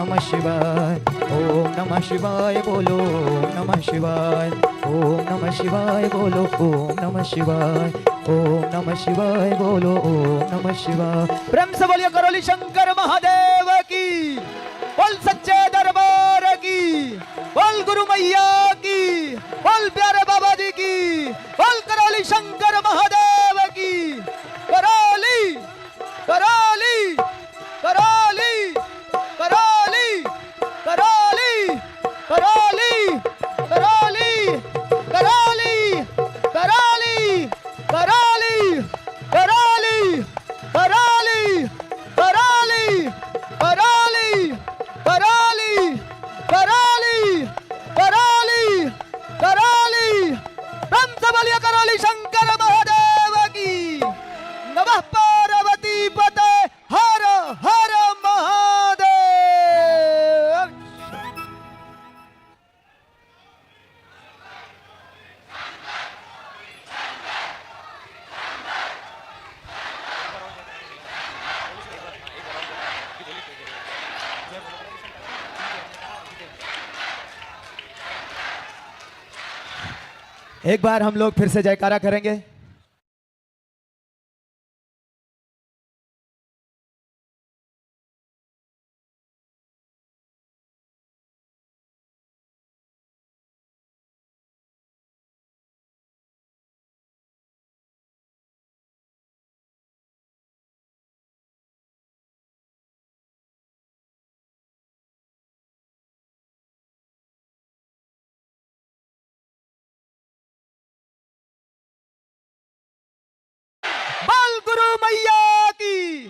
नमः शिवाय, ओम नमः शिवाय बोलो, ओम नमः शिवाय, ओम नमः शिवाय बोलो, ओम नमः शिवाय, ओम नमः शिवाय बोलो, ओम नमः शिवाय। प्रेम से बोलिए करौली शंकर महादेव की, बोल सच्चे दरबार की, बोल गुरु मैया की, बोल प्यारे बाबा जी की, बोल करौली शंकर महादेव की। करौली करौली करौली करौली करौली करौली करौली करौली करौली करौली करौली करौली करौली करौली करौली करौली करौली करौली। ब्रह्म से बोलिए करौली शंकर महादेव की। नमः पार्वती पते हर हर महादेव। एक बार हम लोग फिर से जयकारा करेंगे। बोल गुरु मैया की,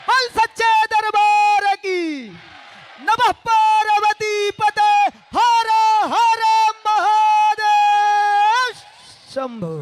बोल सच्चे दरबार की। नमः पार्वती पते हर हर महादेव शंभो।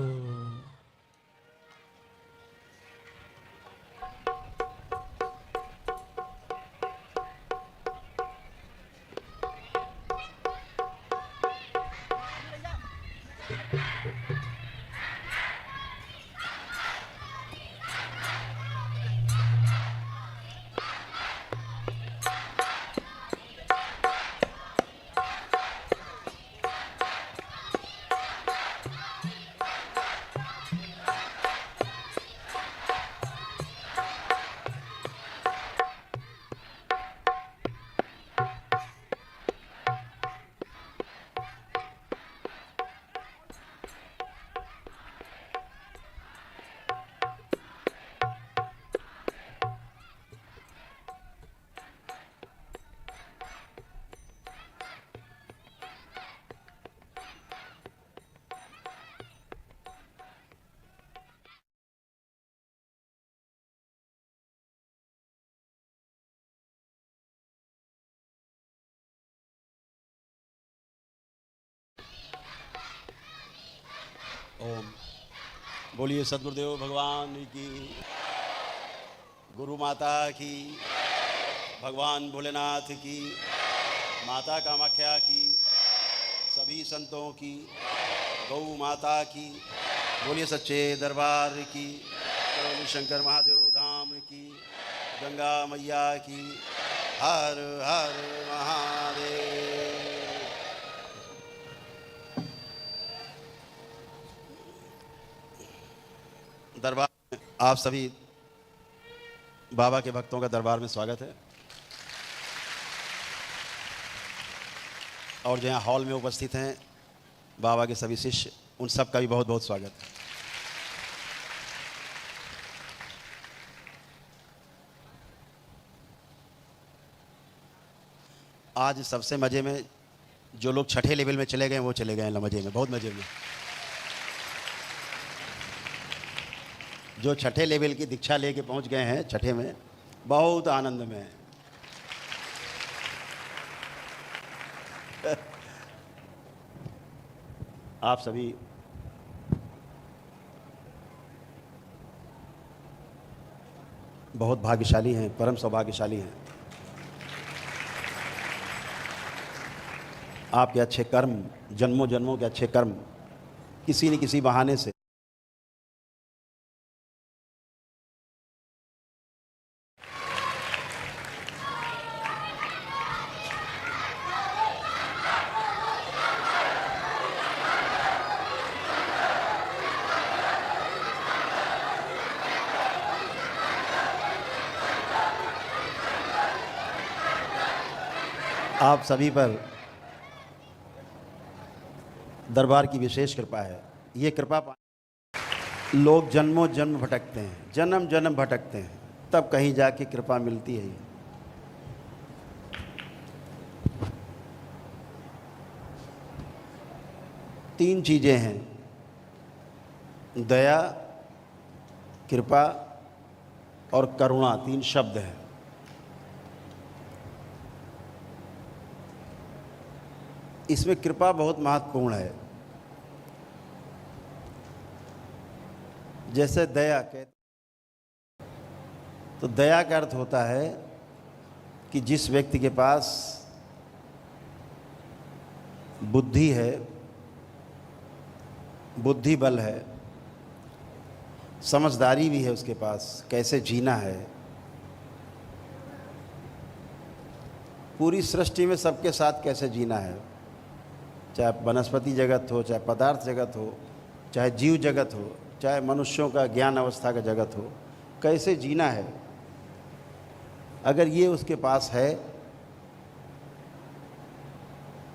ओम बोलिए सदगुरुदेव भगवान की, गुरु माता की, भगवान भोलेनाथ की, माता कामाख्या की, सभी संतों की, गौ माता की, बोलिए सच्चे दरबार की, करौली शंकर महादेव धाम की, गंगा मैया की। हर हर महादेव। दरबार में आप सभी बाबा के भक्तों का दरबार में स्वागत है। और जो यहाँ हॉल में उपस्थित हैं बाबा के सभी शिष्य, उन सब का भी बहुत बहुत स्वागत है। आज सबसे मज़े में जो लोग छठे लेवल में चले गए वो चले गए मज़े में, बहुत मज़े में। जो छठे लेवल की दीक्षा लेके पहुंच गए हैं छठे में, बहुत आनंद में है। आप सभी बहुत भाग्यशाली हैं, परम सौभाग्यशाली हैं। आपके अच्छे कर्म, जन्मों जन्मों के अच्छे कर्म किसी न किसी बहाने से आप सभी पर दरबार की विशेष कृपा है। ये कृपा लोग जन्मों जन्म भटकते हैं, जन्म जन्म भटकते हैं, तब कहीं जाके कृपा मिलती है। तीन चीज़ें हैं, दया, कृपा और करुणा, तीन शब्द हैं। इसमें कृपा बहुत महत्वपूर्ण है। जैसे दया कहते, तो दया का अर्थ होता है कि जिस व्यक्ति के पास बुद्धि है, बुद्धि बल है, समझदारी भी है उसके पास, कैसे जीना है। पूरी सृष्टि में सबके साथ कैसे जीना है, चाहे वनस्पति जगत हो, चाहे पदार्थ जगत हो, चाहे जीव जगत हो, चाहे मनुष्यों का ज्ञान अवस्था का जगत हो, कैसे जीना है, अगर ये उसके पास है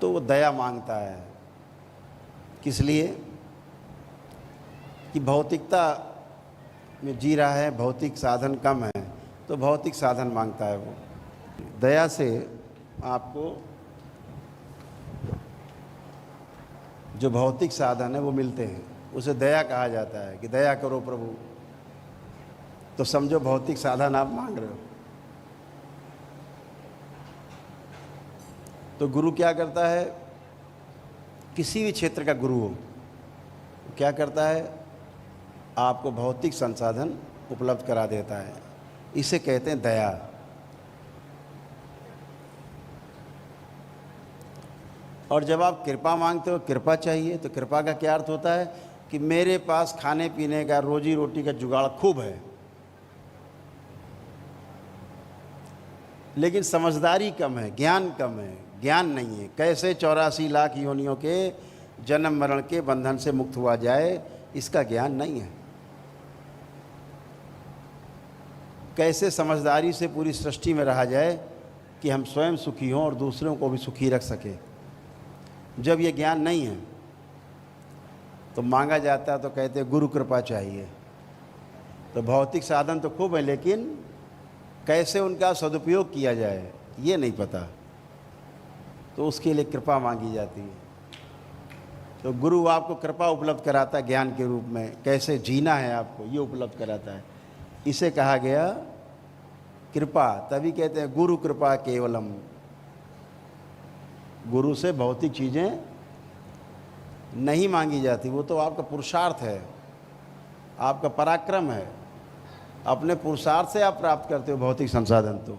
तो वो दया मांगता है। किस लिए? कि भौतिकता में जी रहा है, भौतिक साधन कम है, तो भौतिक साधन मांगता है वो। दया से आपको जो भौतिक साधन है वो मिलते हैं, उसे दया कहा जाता है कि दया करो प्रभु। तो समझो भौतिक साधन आप मांग रहे हो। तो गुरु क्या करता है? किसी भी क्षेत्र का गुरु हो, क्या करता है? आपको भौतिक संसाधन उपलब्ध करा देता है। इसे कहते हैं दया। और जब आप कृपा मांगते हो, कृपा चाहिए, तो कृपा का क्या अर्थ होता है? कि मेरे पास खाने पीने का, रोजी रोटी का जुगाड़ खूब है, लेकिन समझदारी कम है, ज्ञान कम है, ज्ञान नहीं है। कैसे 84 लाख योनियों के जन्म मरण के बंधन से मुक्त हुआ जाए, इसका ज्ञान नहीं है। कैसे समझदारी से पूरी सृष्टि में रहा जाए कि हम स्वयं सुखी हों और दूसरों को भी सुखी रख सकें, जब ये ज्ञान नहीं है तो मांगा जाता है, तो कहते हैं गुरु कृपा चाहिए। तो भौतिक साधन तो खूब है, लेकिन कैसे उनका सदुपयोग किया जाए ये नहीं पता, तो उसके लिए कृपा मांगी जाती है। तो गुरु आपको कृपा उपलब्ध कराता है, ज्ञान के रूप में कैसे जीना है आपको ये उपलब्ध कराता है। इसे कहा गया कृपा। तभी कहते हैं गुरु कृपा केवलम। गुरु से भौतिक चीज़ें नहीं मांगी जाती, वो तो आपका पुरुषार्थ है, आपका पराक्रम है, अपने पुरुषार्थ से आप प्राप्त करते हो भौतिक संसाधन। तो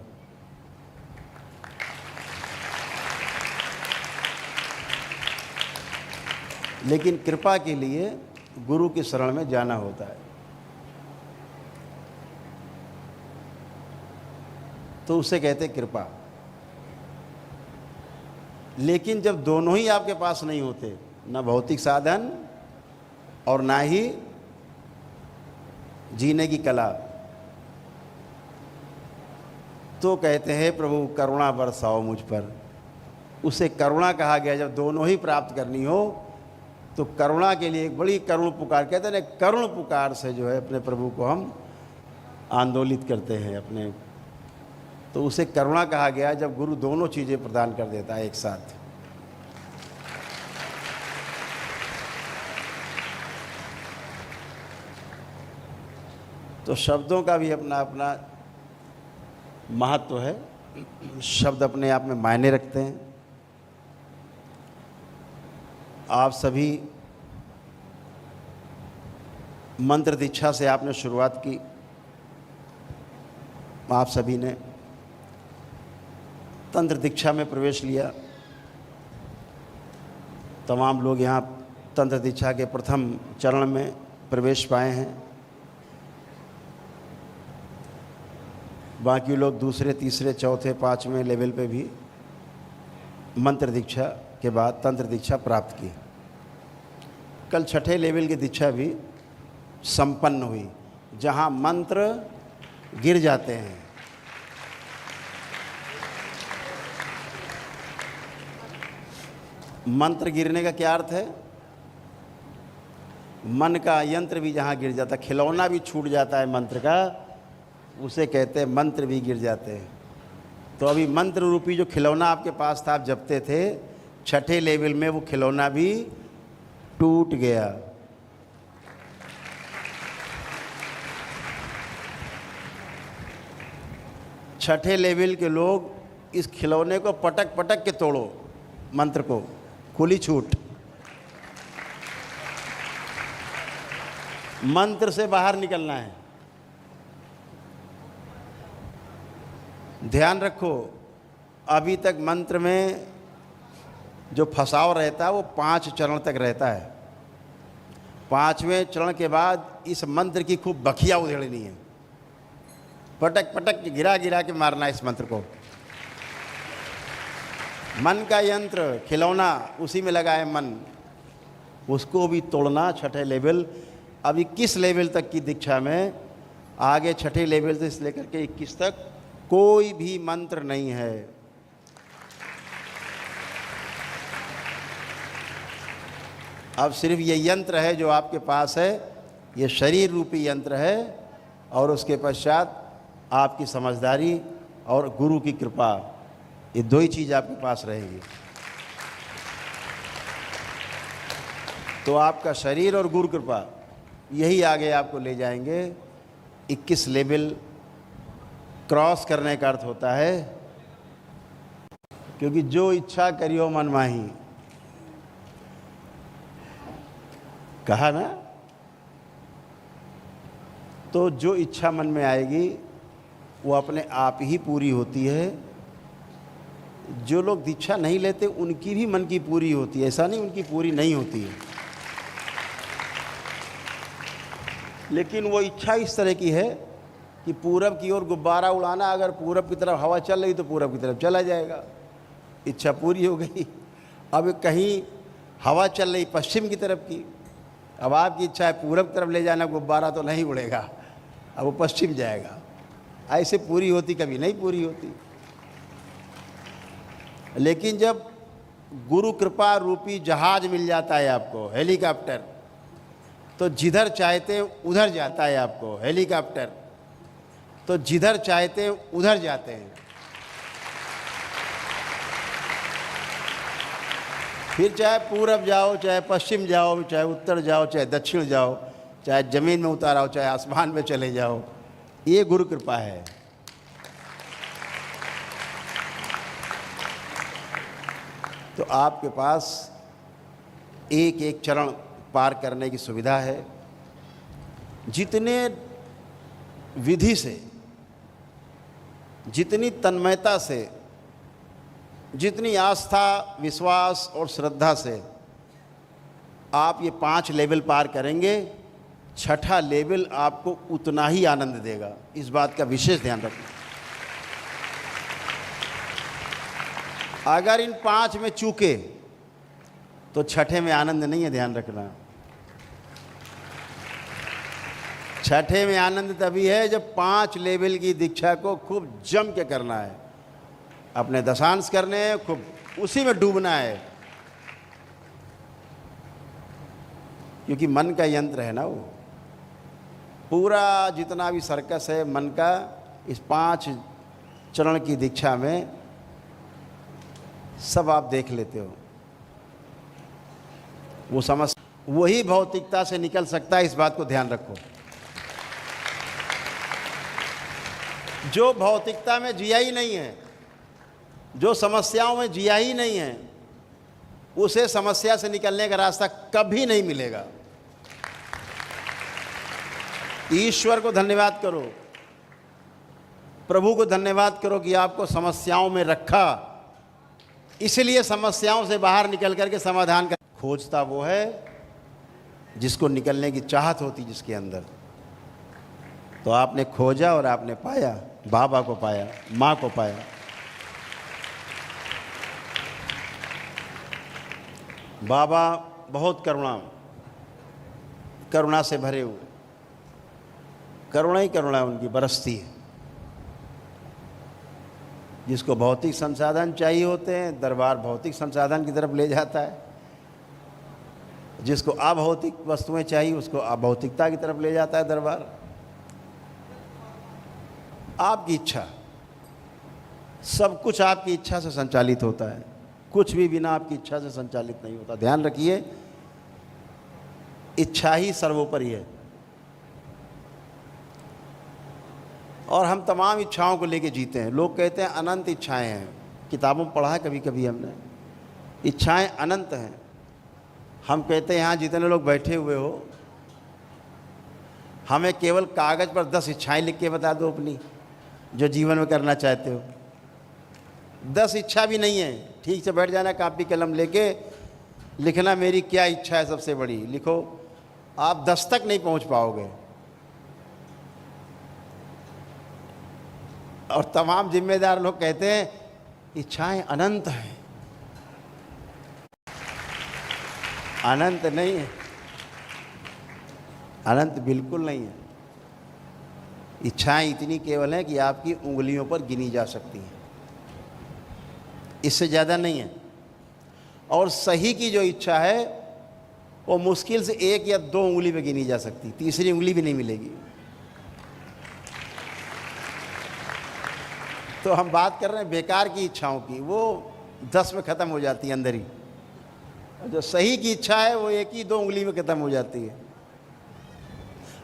लेकिन कृपा के लिए गुरु की शरण में जाना होता है, तो उसे कहते हैं कृपा। लेकिन जब दोनों ही आपके पास नहीं होते, ना भौतिक साधन और ना ही जीने की कला, तो कहते हैं प्रभु करुणा बरसाओ मुझ पर। उसे करुणा कहा गया। जब दोनों ही प्राप्त करनी हो तो करुणा के लिए एक बड़ी करुण पुकार, कहते हैं ना, करुण पुकार से जो है अपने प्रभु को हम आंदोलित करते हैं अपने। तो उसे करुणा कहा गया जब गुरु दोनों चीज़ें प्रदान कर देता है एक साथ। तो शब्दों का भी अपना अपना महत्व है। शब्द अपने आप में मायने रखते हैं। आप सभी मंत्र दीक्षा से आपने शुरुआत की। आप सभी ने तंत्र दीक्षा में प्रवेश लिया। तमाम लोग यहाँ तंत्र दीक्षा के प्रथम चरण में प्रवेश पाए हैं। बाकी लोग दूसरे, तीसरे, चौथे, पाँचवें लेवल पे भी मंत्र दीक्षा के बाद तंत्र दीक्षा प्राप्त की। कल छठे लेवल की दीक्षा भी संपन्न हुई, जहाँ मंत्र गिर जाते हैं। मंत्र गिरने का क्या अर्थ है? मन का यंत्र भी जहाँ गिर जाता है, खिलौना भी छूट जाता है मंत्र का, उसे कहते हैं मंत्र भी गिर जाते हैं। तो अभी मंत्र रूपी जो खिलौना आपके पास था, आप जपते थे, छठे लेवल में वो खिलौना भी टूट गया। छठे लेवल के लोग इस खिलौने को पटक पटक के तोड़ो, मंत्र को, खुली छूट। मंत्र से बाहर निकलना है। ध्यान रखो, अभी तक मंत्र में जो फंसाव रहता है वो 5 चरण तक रहता है। 5वें चरण के बाद इस मंत्र की खूब बखिया उधेड़नी है, पटक पटक के गिरा गिरा के मारना है इस मंत्र को। मन का यंत्र खिलौना, उसी में लगा है मन, उसको भी तोड़ना। छठे लेवल, अभी 21 लेवल तक की दीक्षा में, आगे छठे लेवल से लेकर के 21 तक कोई भी मंत्र नहीं है। अब सिर्फ ये यंत्र है जो आपके पास है, ये शरीर रूपी यंत्र है, और उसके पश्चात आपकी समझदारी और गुरु की कृपा, ये 2 ही चीज़ आपके पास रहेगी। तो आपका शरीर और गुरु कृपा, यही आगे आपको ले जाएंगे। 21 लेवल क्रॉस करने का अर्थ होता है, क्योंकि जो इच्छा करियो मन माही, कहा ना। तो जो इच्छा मन में आएगी वो अपने आप ही पूरी होती है। जो लोग दीक्षा नहीं लेते उनकी भी मन की पूरी होती है, ऐसा नहीं उनकी पूरी नहीं होती है, लेकिन वो इच्छा इस तरह की है कि पूरब की ओर गुब्बारा उड़ाना, अगर पूरब की तरफ हवा चल रही तो पूरब की तरफ चला जाएगा, इच्छा पूरी हो गई। अब कहीं हवा चल रही पश्चिम की तरफ की, अब आपकी इच्छा है पूरब की तरफ ले जाना गुब्बारा, तो नहीं उड़ेगा, अब वो पश्चिम जाएगा। ऐसे पूरी होती कभी नहीं पूरी होती। लेकिन जब गुरु कृपा रूपी जहाज मिल जाता है आपको, हेलीकॉप्टर, तो जिधर चाहते उधर जाता है आपको हेलीकॉप्टर, तो जिधर चाहते उधर जाते हैं। फिर चाहे पूरब जाओ, चाहे पश्चिम जाओ, चाहे उत्तर जाओ, चाहे दक्षिण जाओ, चाहे ज़मीन में उतार आओ, चाहे आसमान में चले जाओ, ये गुरु कृपा है। तो आपके पास एक एक चरण पार करने की सुविधा है। जितने विधि से, जितनी तन्मयता से, जितनी आस्था, विश्वास और श्रद्धा से आप ये 5 लेवल पार करेंगे, छठा लेवल आपको उतना ही आनंद देगा। इस बात का विशेष ध्यान रखना। अगर इन 5 में चूके तो छठे में आनंद नहीं है, ध्यान रखना। छठे में आनंद तभी है जब 5 लेवल की दीक्षा को खूब जम के करना है, अपने दशांश करने हैं, खूब उसी में डूबना है, क्योंकि मन का यंत्र है ना वो। पूरा जितना भी सर्कस है मन का, इस 5 चरण की दीक्षा में सब आप देख लेते हो। वो समझ, वही भौतिकता से निकल सकता है, इस बात को ध्यान रखो। जो भौतिकता में जिया ही नहीं है, जो समस्याओं में जिया ही नहीं है, उसे समस्या से निकलने का रास्ता कभी नहीं मिलेगा। ईश्वर को धन्यवाद करो, प्रभु को धन्यवाद करो कि आपको समस्याओं में रखा, इसलिए समस्याओं से बाहर निकल करके समाधान कर। खोजता वो है जिसको निकलने की चाहत होती जिसके अंदर। तो आपने खोजा और आपने पाया, बाबा को पाया, माँ को पाया। बाबा बहुत करुणा से भरे हुए, करुणा ही करुणा उनकी बरसती है। जिसको भौतिक संसाधन चाहिए होते हैं, दरबार भौतिक संसाधन की तरफ ले जाता है। जिसको अभौतिक वस्तुएं चाहिए, उसको अभौतिकता की तरफ ले जाता है दरबार। आपकी इच्छा, सब कुछ आपकी इच्छा से संचालित होता है, कुछ भी बिना आपकी इच्छा से संचालित नहीं होता। ध्यान रखिए, इच्छा ही सर्वोपरि है। और हम तमाम इच्छाओं को लेके जीते हैं। लोग कहते हैं अनंत इच्छाएं हैं, किताबों में पढ़ा है कभी कभी हमने, इच्छाएं अनंत हैं। हम कहते हैं यहाँ जितने लोग बैठे हुए हो, हमें केवल कागज़ पर 10 इच्छाएं लिख के बता दो अपनी, जो जीवन में करना चाहते हो। 10 इच्छा भी नहीं है, ठीक से बैठ जाना, कापी कलम लेके लिखना मेरी क्या इच्छा है सबसे बड़ी, लिखो। आप 10 तक नहीं पहुंच पाओगे। और तमाम जिम्मेदार लोग कहते हैं इच्छाएं अनंत हैं। अनंत नहीं है, अनंत बिल्कुल नहीं है। इच्छाएं इतनी केवल हैं कि आपकी उंगलियों पर गिनी जा सकती हैं, इससे ज़्यादा नहीं है। और सही की जो इच्छा है वो मुश्किल से 1 या 2 उंगली पे गिनी जा सकती, तीसरी उंगली भी नहीं मिलेगी। तो हम बात कर रहे हैं बेकार की इच्छाओं की, वो 10 में ख़त्म हो जाती है अंदर ही। जो सही की इच्छा है वो 1 ही 2 उंगली में ख़त्म हो जाती है।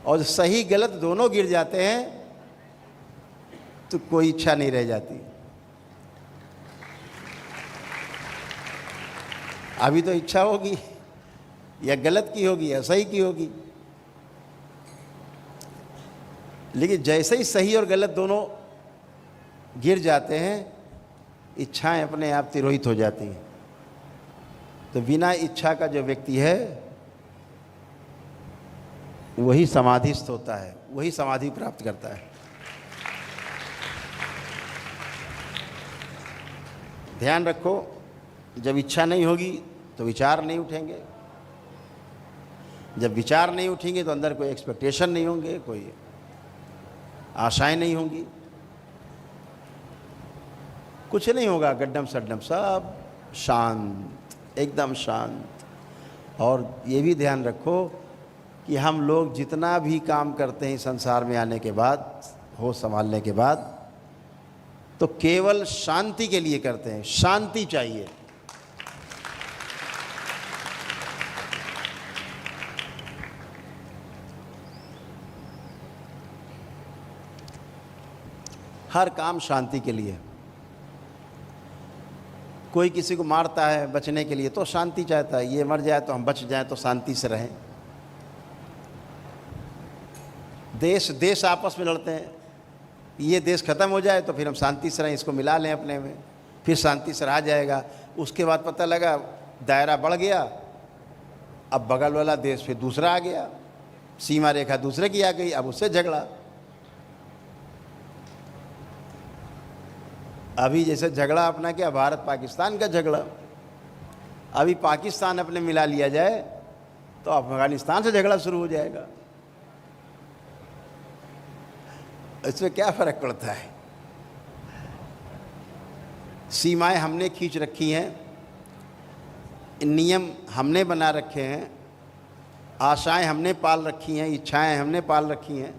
और सही गलत दोनों गिर जाते हैं तो कोई इच्छा नहीं रह जाती। अभी तो इच्छा होगी, या गलत की होगी या सही की होगी। लेकिन जैसे ही सही और गलत दोनों गिर जाते हैं, इच्छाएं अपने आप तिरोहित हो जाती हैं। तो बिना इच्छा का जो व्यक्ति है वही समाधिस्थ होता है, वही समाधि प्राप्त करता है। ध्यान रखो, जब इच्छा नहीं होगी तो विचार नहीं उठेंगे, जब विचार नहीं उठेंगे तो अंदर कोई एक्सपेक्टेशन नहीं होंगे, कोई आशाएं नहीं होंगी, कुछ नहीं होगा, गड्ढम सड्डम सब शांत, एकदम शांत। और ये भी ध्यान रखो कि हम लोग जितना भी काम करते हैं संसार में आने के बाद, होश संभालने के बाद, तो केवल शांति के लिए करते हैं। शांति चाहिए। हर काम शांति के लिए। कोई किसी को मारता है बचने के लिए तो शांति चाहता है, ये मर जाए तो हम बच जाएं तो शांति से रहें। देश देश आपस में लड़ते हैं, ये देश ख़त्म हो जाए तो फिर हम शांति से रहें, इसको मिला लें अपने में, फिर शांति से रहा जाएगा। उसके बाद पता लगा दायरा बढ़ गया, अब बगल वाला देश फिर दूसरा आ गया, सीमा रेखा दूसरे की आ गई, अब उससे झगड़ा। अभी जैसे झगड़ा अपना क्या, भारत पाकिस्तान का झगड़ा, अभी पाकिस्तान अपने मिला लिया जाए तो अफगानिस्तान से झगड़ा शुरू हो जाएगा। इसमें क्या फ़र्क पड़ता है? सीमाएं हमने खींच रखी हैं, नियम हमने बना रखे हैं, आशाएं हमने पाल रखी हैं, इच्छाएं हमने पाल रखी हैं,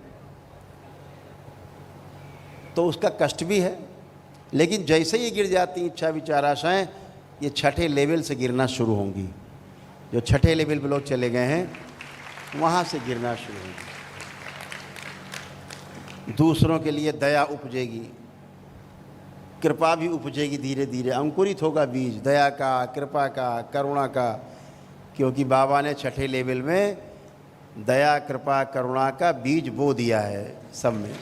तो उसका कष्ट भी है। लेकिन जैसे ही गिर जाती इच्छा विचार आशाएं, ये छठे लेवल से गिरना शुरू होंगी। जो छठे लेवल पे लोग चले गए हैं वहाँ से गिरना शुरू होंगी। दूसरों के लिए दया उपजेगी, कृपा भी उपजेगी, धीरे धीरे अंकुरित होगा बीज दया का, कृपा का, करुणा का। क्योंकि बाबा ने छठे लेवल में दया, कृपा, करुणा का बीज बो दिया है सब में।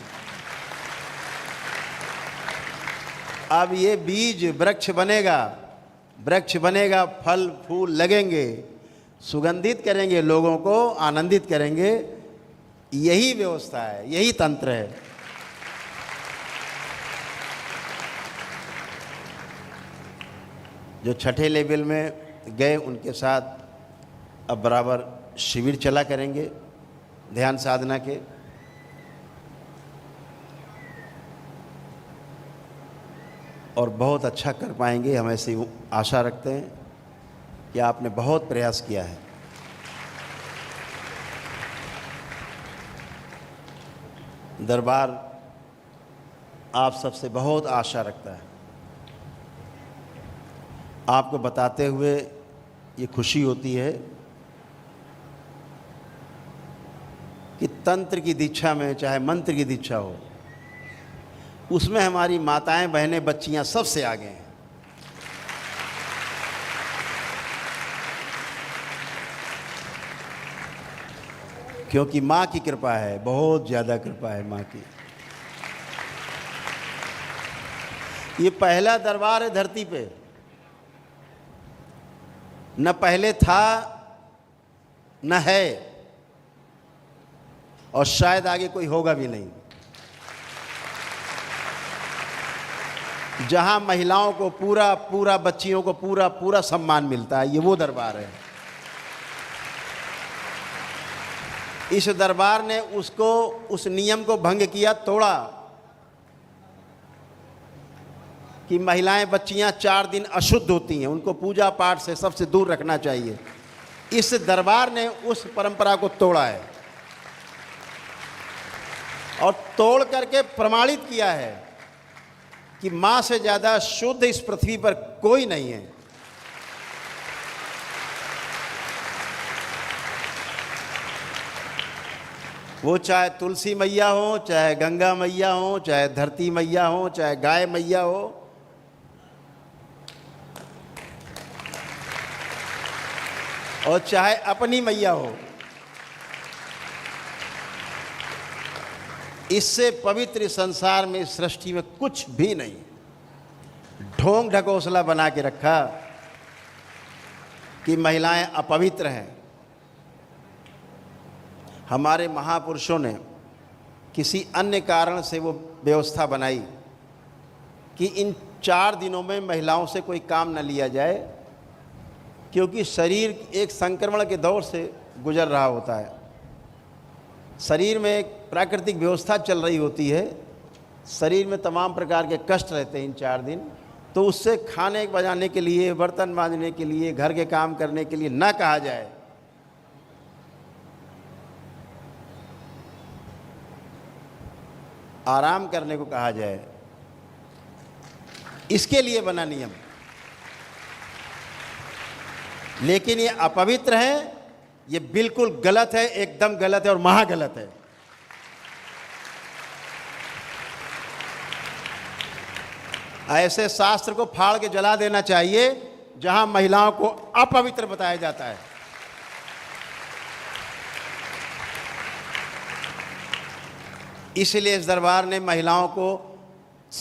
अब ये बीज वृक्ष बनेगा, वृक्ष बनेगा, फल फूल लगेंगे, सुगंधित करेंगे, लोगों को आनंदित करेंगे। यही व्यवस्था है, यही तंत्र है। जो छठे लेवल में गए उनके साथ अब बराबर शिविर चला करेंगे ध्यान साधना के। और बहुत अच्छा कर पाएंगे, हम ऐसी आशा रखते हैं कि आपने बहुत प्रयास किया है। दरबार आप सबसे बहुत आशा रखता है। आपको बताते हुए ये खुशी होती है कि तंत्र की दीक्षा में चाहे मंत्र की दीक्षा हो, उसमें हमारी माताएं, बहनें, बच्चियां सबसे आगे हैं। क्योंकि माँ की कृपा है, बहुत ज़्यादा कृपा है माँ की। ये पहला दरबार है धरती पे, न पहले था न है और शायद आगे कोई होगा भी नहीं, जहां महिलाओं को पूरा पूरा, बच्चियों को पूरा पूरा सम्मान मिलता है। ये वो दरबार है। इस दरबार ने उस नियम को भंग किया, तोड़ा कि महिलाएं, बच्चियां 4 दिन अशुद्ध होती हैं, उनको पूजा पाठ से सबसे दूर रखना चाहिए। इस दरबार ने उस परंपरा को तोड़ा है और तोड़ करके प्रमाणित किया है कि मां से ज़्यादा शुद्ध इस पृथ्वी पर कोई नहीं है। वो चाहे तुलसी मैया हो, चाहे गंगा मैया हो, चाहे धरती मैया हो, चाहे गाय मैया हो, और चाहे अपनी मैया हो, इससे पवित्र संसार में, इस सृष्टि में कुछ भी नहीं। ढोंग ढकोसला बना के रखा कि महिलाएं अपवित्र हैं। हमारे महापुरुषों ने किसी अन्य कारण से वो व्यवस्था बनाई कि इन 4 दिनों में महिलाओं से कोई काम न लिया जाए, क्योंकि शरीर एक संक्रमण के दौर से गुजर रहा होता है। शरीर में एक प्राकृतिक व्यवस्था चल रही होती है, शरीर में तमाम प्रकार के कष्ट रहते हैं इन 4 दिन, तो उससे खाने बजाने के लिए, बर्तन मांजने के लिए, घर के काम करने के लिए ना कहा जाए। आराम करने को कहा जाए, इसके लिए बना नियम। लेकिन ये अपवित्र है, ये बिल्कुल गलत है, एकदम गलत है और महागलत है। ऐसे शास्त्र को फाड़ के जला देना चाहिए जहां महिलाओं को अपवित्र बताया जाता है। इसलिए इस दरबार ने महिलाओं को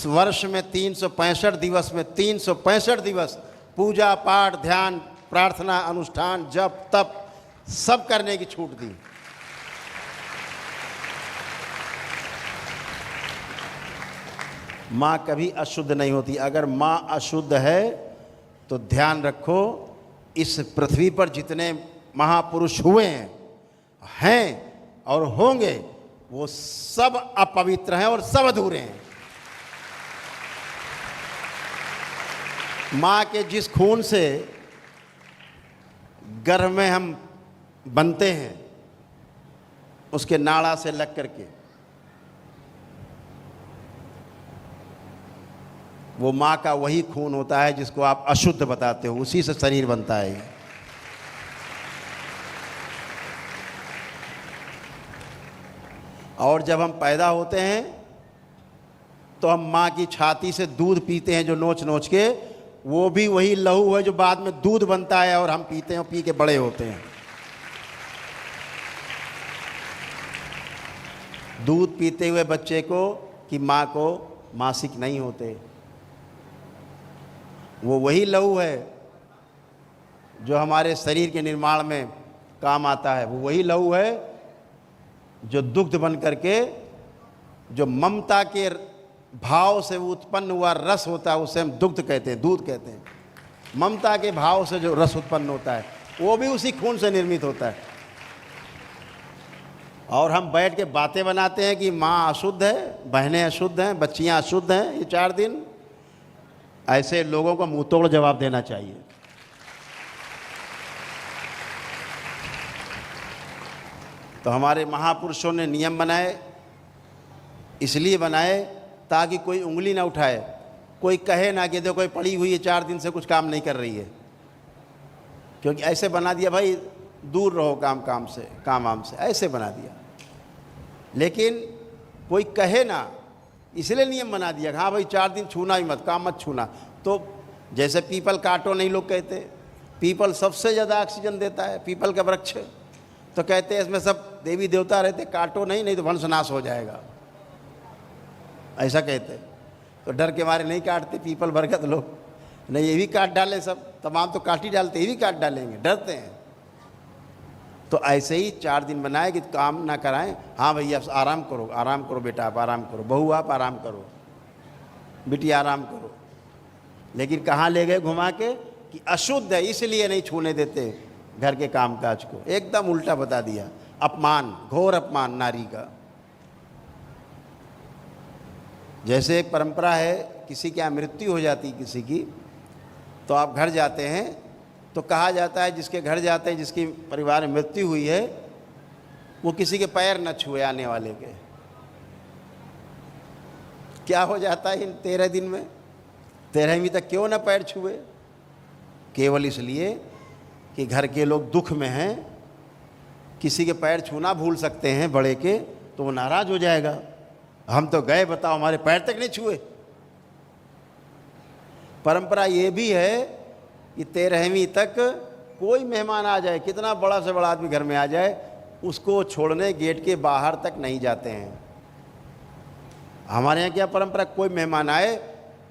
वर्ष में 365 दिवस में 365 दिवस पूजा पाठ, ध्यान, प्रार्थना, अनुष्ठान, जप, तप सब करने की छूट दी। माँ कभी अशुद्ध नहीं होती। अगर माँ अशुद्ध है तो ध्यान रखो, इस पृथ्वी पर जितने महापुरुष हुए हैं और होंगे, वो सब अपवित्र हैं और सब अधूरे हैं। माँ के जिस खून से गर्भ में हम बनते हैं, उसके नाड़ा से लग करके, वो माँ का वही खून होता है जिसको आप अशुद्ध बताते हो, उसी से शरीर बनता है। और जब हम पैदा होते हैं तो हम माँ की छाती से दूध पीते हैं, जो नोच नोच के, वो भी वही लहू है जो बाद में दूध बनता है और हम पीते हैं और पी के बड़े होते हैं। दूध पीते हुए बच्चे को कि माँ को मासिक नहीं होते, वो वही लहू है जो हमारे शरीर के निर्माण में काम आता है। वो वही लहू है जो दुग्ध बन करके, जो ममता के भाव से उत्पन्न हुआ रस होता है, उसे हम दुग्ध कहते हैं, दूध कहते हैं। ममता के भाव से जो रस उत्पन्न होता है वो भी उसी खून से निर्मित होता है। और हम बैठ के बातें बनाते हैं कि माँ अशुद्ध है, बहनें अशुद्ध हैं, बच्चियाँ अशुद्ध हैं। ये 4 दिन ऐसे लोगों को मुंह तोड़ जवाब देना चाहिए। तो हमारे महापुरुषों ने नियम बनाए, इसलिए बनाए ताकि कोई उंगली ना उठाए, कोई कहे ना कि देखो कोई पड़ी हुई है 4 दिन से कुछ काम नहीं कर रही है, क्योंकि ऐसे बना दिया भाई दूर रहो काम से, काम वाम से, ऐसे बना दिया। लेकिन कोई कहे ना, इसलिए नियम बना दिया हाँ भाई 4 दिन छूना ही मत, काम मत छूना। तो जैसे पीपल काटो नहीं लोग कहते, पीपल सबसे ज़्यादा ऑक्सीजन देता है, पीपल का वृक्ष, तो कहते हैं इसमें सब देवी देवता रहते, काटो नहीं तो वंशनाश हो जाएगा, ऐसा कहते। तो डर के मारे नहीं काटते पीपल बरगद लोग, नहीं ये भी काट डाले, सब तमाम तो काट ही डालते, ये भी काट डालेंगे, डरते हैं। तो ऐसे ही 4 दिन बनाए कि काम ना कराएं, हाँ भैया आराम करो बेटा, आप आराम करो, बहू आप आराम करो, बेटी आराम करो। लेकिन कहाँ ले गए घुमा के कि अशुद्ध है इसलिए नहीं छूने देते घर के कामकाज को, एकदम उल्टा बता दिया। अपमान, घोर अपमान नारी का। जैसे एक परंपरा है, किसी की मृत्यु हो जाती किसी की, तो आप घर जाते हैं तो कहा जाता है जिसके घर जाते हैं, जिसकी परिवार में मृत्यु हुई है, वो किसी के पैर न छुए आने वाले के। क्या हो जाता है इन 13 दिन में, 13वीं तक क्यों ना पैर छुए? केवल इसलिए कि घर के लोग दुख में हैं, किसी के पैर छूना भूल सकते हैं बड़े के, तो वो नाराज़ हो जाएगा, हम तो गए बताओ हमारे पैर तक नहीं छुए। परंपरा ये भी है कि 13वीं तक कोई मेहमान आ जाए, कितना बड़ा से बड़ा आदमी घर में आ जाए, उसको छोड़ने गेट के बाहर तक नहीं जाते हैं। हमारे यहाँ क्या परंपरा, कोई मेहमान आए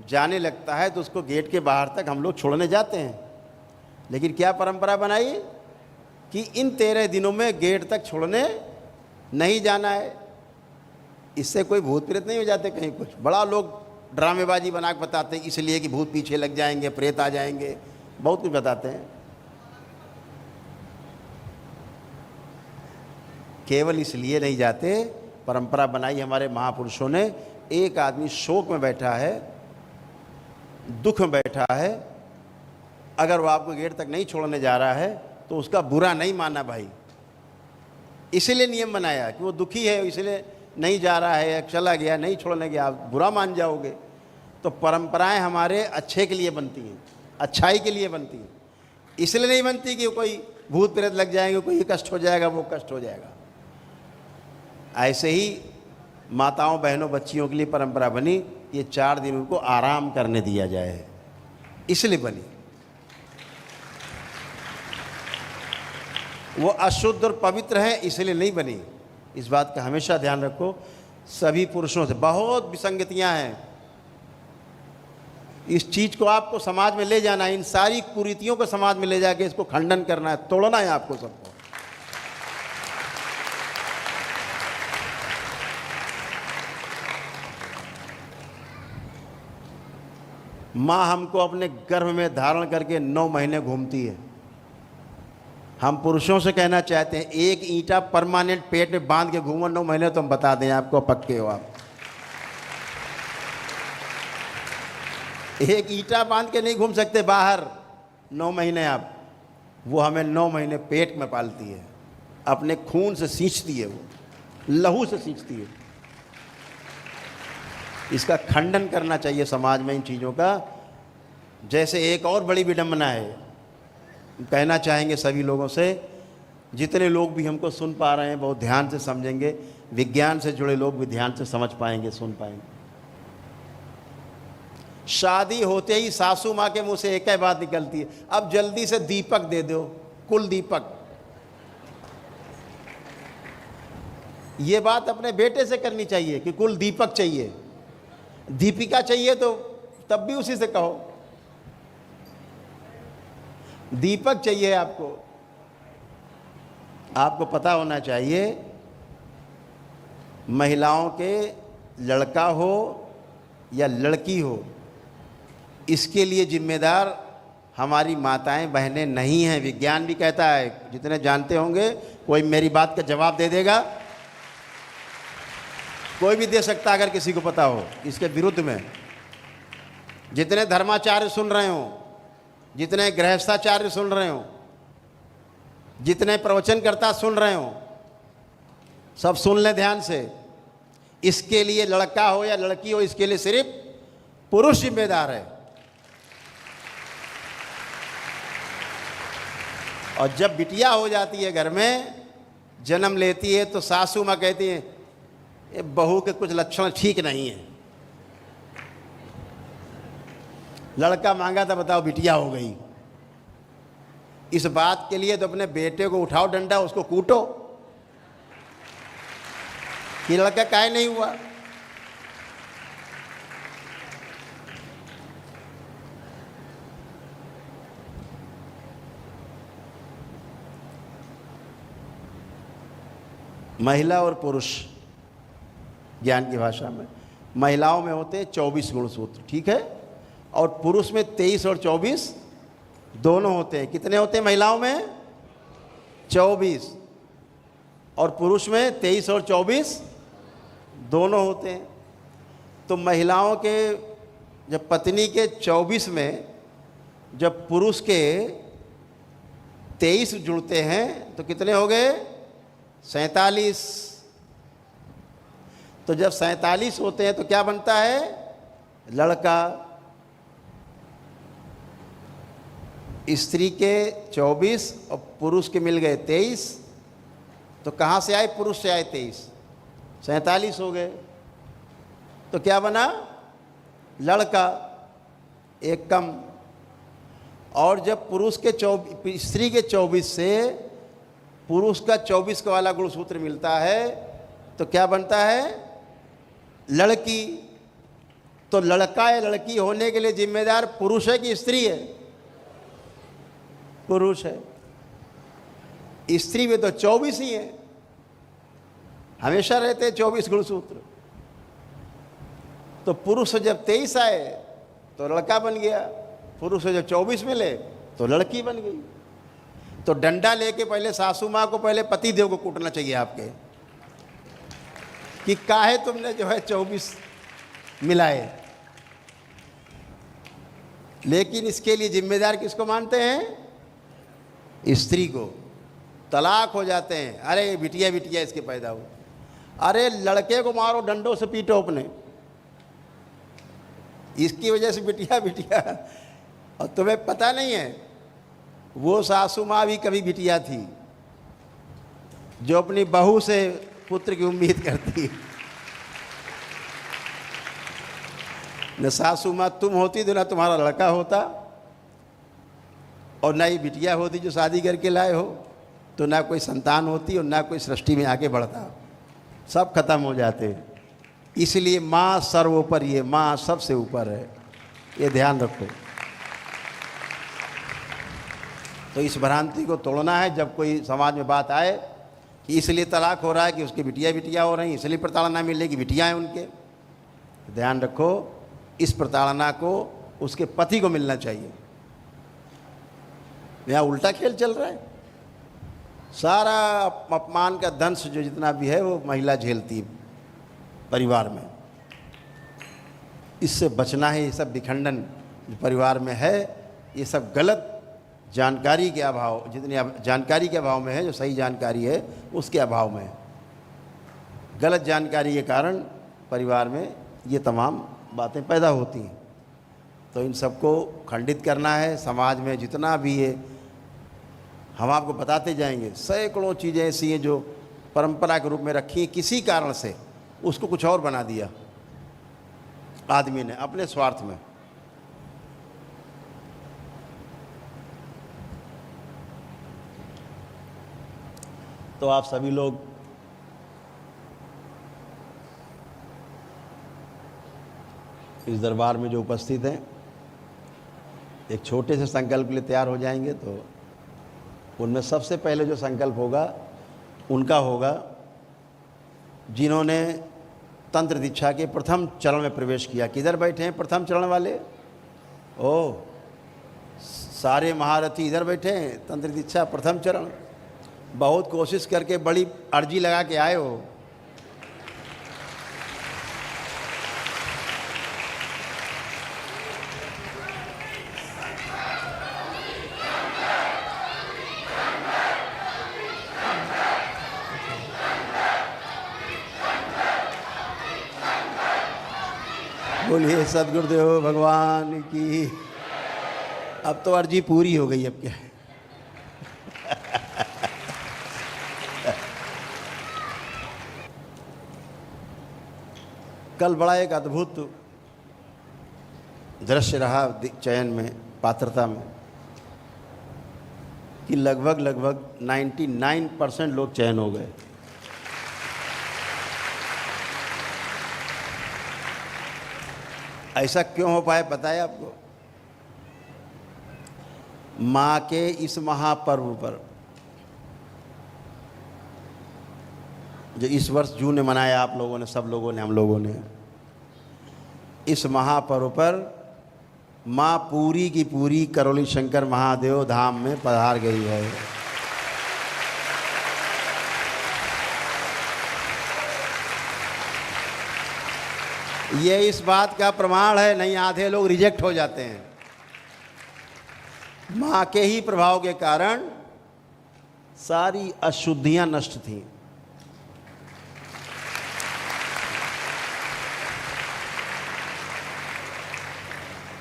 जाने लगता है तो उसको गेट के बाहर तक हम लोग छोड़ने जाते हैं। लेकिन क्या परंपरा बनाई कि इन 13 दिनों में गेट तक छोड़ने नहीं जाना है। इससे कोई भूत प्रेत नहीं हो जाते कहीं कुछ, बड़ा लोग ड्रामेबाजी बना के बताते हैं इसलिए कि भूत पीछे लग जाएंगे, प्रेत आ जाएंगे, बहुत कुछ बताते हैं। केवल इसलिए नहीं जाते, परंपरा बनाई हमारे महापुरुषों ने। एक आदमी शोक में बैठा है, दुख में बैठा है, अगर वो आपको गेट तक नहीं छोड़ने जा रहा है तो उसका बुरा नहीं मानना भाई। इसलिए नियम बनाया कि वो दुखी है इसलिए नहीं जा रहा है, चला गया नहीं छोड़ने गया, आप बुरा मान जाओगे। तो परंपराएं हमारे अच्छे के लिए बनती हैं, अच्छाई के लिए बनती हैं, इसलिए नहीं बनती कि कोई भूत प्रेत लग जाएंगे, कोई कष्ट हो जाएगा, वो कष्ट हो जाएगा। ऐसे ही माताओं बहनों बच्चियों के लिए परंपरा बनी, ये 4 दिन उनको आराम करने दिया जाए, इसलिए बनी। वो अशुद्ध और पवित्र हैं इसलिए नहीं बनी। इस बात का हमेशा ध्यान रखो। सभी पुरुषों से बहुत विसंगतियां हैं, इस चीज को आपको समाज में ले जाना है, इन सारी कुरीतियों को समाज में ले जाके इसको खंडन करना है, तोड़ना है आपको सबको। माँ हमको अपने गर्भ में धारण करके 9 महीने घूमती है। हम पुरुषों से कहना चाहते हैं एक ईंटा परमानेंट पेट में बांध के घूमो 9 महीने, तो हम बता दें आपको पक्के हो आप। एक ईंटा बांध के नहीं घूम सकते बाहर 9 महीने आप। वो हमें 9 महीने पेट में पालती है, अपने खून से सींचती है, वो लहू से सींचती है। इसका खंडन करना चाहिए समाज में इन चीज़ों का। जैसे एक और बड़ी विडंबना है, कहना चाहेंगे सभी लोगों से, जितने लोग भी हमको सुन पा रहे हैं बहुत ध्यान से समझेंगे, विज्ञान से जुड़े लोग भी ध्यान से समझ पाएंगे, सुन पाएंगे। शादी होते ही सासू माँ के मुंह से एक ही बात निकलती है, अब जल्दी से दीपक दे दो, कुल दीपक। ये बात अपने बेटे से करनी चाहिए कि कुल दीपक चाहिए, दीपिका चाहिए तो तब भी उसी से कहो, दीपक चाहिए आपको। आपको पता होना चाहिए महिलाओं के लड़का हो या लड़की हो, इसके लिए जिम्मेदार हमारी माताएं बहनें नहीं हैं। विज्ञान भी कहता है, जितने जानते होंगे कोई मेरी बात का जवाब दे देगा, कोई भी दे सकता अगर किसी को पता हो इसके विरुद्ध में। जितने धर्माचार्य सुन रहे हो, जितने गृहस्थाचार्य सुन रहे हो, जितने प्रवचनकर्ता सुन रहे हो, सब सुन लें ध्यान से। इसके लिए लड़का हो या लड़की हो, इसके लिए सिर्फ पुरुष जिम्मेदार है। और जब बिटिया हो जाती है, घर में जन्म लेती है, तो सासू माँ कहती है ये बहू के कुछ लक्षण ठीक नहीं है। लड़का मांगा था, बताओ बिटिया हो गई। इस बात के लिए तो अपने बेटे को उठाओ डंडा, उसको कूटो कि लड़का काहे नहीं हुआ। महिला और पुरुष ज्ञान की भाषा में, महिलाओं में होते हैं 24 गुणसूत्र, ठीक है, और पुरुष में 23 और 24 दोनों होते हैं। कितने होते हैं महिलाओं में? 24, और पुरुष में 23 और 24 दोनों होते हैं। तो महिलाओं के जब पत्नी के 24 में जब पुरुष के 23 जुड़ते हैं तो कितने हो गए? 47। तो जब 47 होते हैं तो क्या बनता है? लड़का। स्त्री के 24 और पुरुष के मिल गए 23, तो कहाँ से आए? पुरुष से आए 23, 47 हो गए। तो क्या बना? लड़का, एक कम। और जब पुरुष के स्त्री के 24 से पुरुष का 24 का वाला गुणसूत्र मिलता है तो क्या बनता है? लड़की। तो लड़का या लड़की होने के लिए जिम्मेदार पुरुष है कि स्त्री है? पुरुष है। स्त्री में तो 24 ही है, हमेशा रहते हैं 24 गुणसूत्र। तो पुरुष से जब 23 आए तो लड़का बन गया, पुरुष से जब 24 मिले तो लड़की बन गई। तो डंडा लेके पहले सासू माँ को, पहले पति देव को कूटना चाहिए आपके कि काहे तुमने जो है 24 मिलाए। लेकिन इसके लिए जिम्मेदार किसको मानते हैं? स्त्री को। तलाक हो जाते हैं, अरे बिटिया बिटिया इसके पैदा हो। अरे लड़के को मारो, डंडों से पीटो अपने, इसकी वजह से बिटिया बिटिया। और तुम्हें पता नहीं है वो सासू माँ भी कभी बिटिया थी जो अपनी बहू से पुत्र की उम्मीद करती है। न सासू माँ तुम होती तो ना तुम्हारा लड़का होता, और ना ही बिटिया होती जो शादी करके लाए हो, तो ना कोई संतान होती और ना कोई सृष्टि में आगे बढ़ता, सब खत्म हो जाते। इसलिए माँ सर्वोपर, ये माँ सबसे ऊपर है, ये ध्यान रखो। तो इस भ्रांति को तोड़ना है। जब कोई समाज में बात आए कि इसलिए तलाक हो रहा है कि उसकी बिटिया बिटिया हो रही, इसलिए प्रताड़ना मिलेगी, बिटियाँ हैं उनके, ध्यान रखो इस प्रताड़ना को उसके पति को मिलना चाहिए। यहाँ उल्टा खेल चल रहा है। सारा अपमान का दंश जो जितना भी है वो महिला झेलती है परिवार में। इससे बचना है। ये सब विखंडन जो परिवार में है, ये सब गलत जानकारी के अभाव, जितनी जानकारी के अभाव में है, जो सही जानकारी है उसके अभाव में है। गलत जानकारी के कारण परिवार में ये तमाम बातें पैदा होती हैं। तो इन सबको खंडित करना है। समाज में जितना भी है हम आपको बताते जाएंगे। सैकड़ों चीज़ें ऐसी हैं जो परंपरा के रूप में रखी हैं, किसी कारण से उसको कुछ और बना दिया आदमी ने अपने स्वार्थ में। तो आप सभी लोग इस दरबार में जो उपस्थित हैं, एक छोटे से संकल्प के लिए तैयार हो जाएंगे। तो उनमें सबसे पहले जो संकल्प होगा उनका होगा जिन्होंने तंत्र दीक्षा के प्रथम चरण में प्रवेश किया। किधर बैठे हैं प्रथम चरण वाले? ओ, सारे महारथी इधर बैठे हैं। तंत्र दीक्षा प्रथम चरण, बहुत कोशिश करके बड़ी अर्जी लगा के आए हो। बोलिए सदगुरुदेव भगवान की। अब तो अर्जी पूरी हो गई, अब क्या है। कल बड़ा एक अद्भुत दृश्य रहा चयन में, पात्रता में, कि लगभग 99% लोग चयन हो गए। ऐसा क्यों हो पाए पता है आपको? माँ के इस महापर्व पर, जो इस वर्ष जून में मनाया आप लोगों ने, सब लोगों ने, हम लोगों ने, इस महापर्व पर माँ पूरी की पूरी करौली शंकर महादेव धाम में पधार गई है। ये इस बात का प्रमाण है, नहीं आधे लोग रिजेक्ट हो जाते हैं। माँ के ही प्रभाव के कारण सारी अशुद्धियां नष्ट थीं।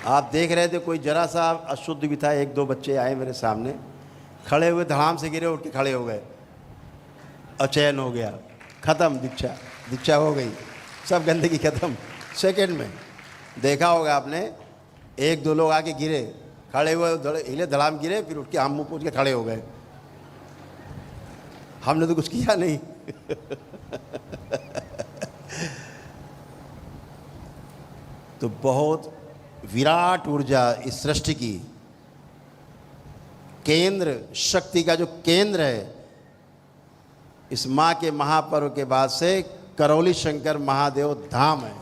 आप देख रहे थे, कोई जरा सा अशुद्ध भी था, एक दो बच्चे आए मेरे सामने, खड़े हुए, धड़ाम से गिरे, उठ के खड़े हो गए, अचयन हो गया, खत्म, दीक्षा हो गई, सब गंदगी खत्म सेकंड में। देखा होगा आपने, एक दो लोग आके गिरे, खड़े हुए, हिले, धड़ाम गिरे, फिर उठ के हम मुँह पूछ के खड़े हो गए। हमने तो कुछ किया नहीं। तो बहुत विराट ऊर्जा इस सृष्टि की, केंद्र, शक्ति का जो केंद्र है, इस माँ के महापर्व के बाद से करौली शंकर महादेव धाम है।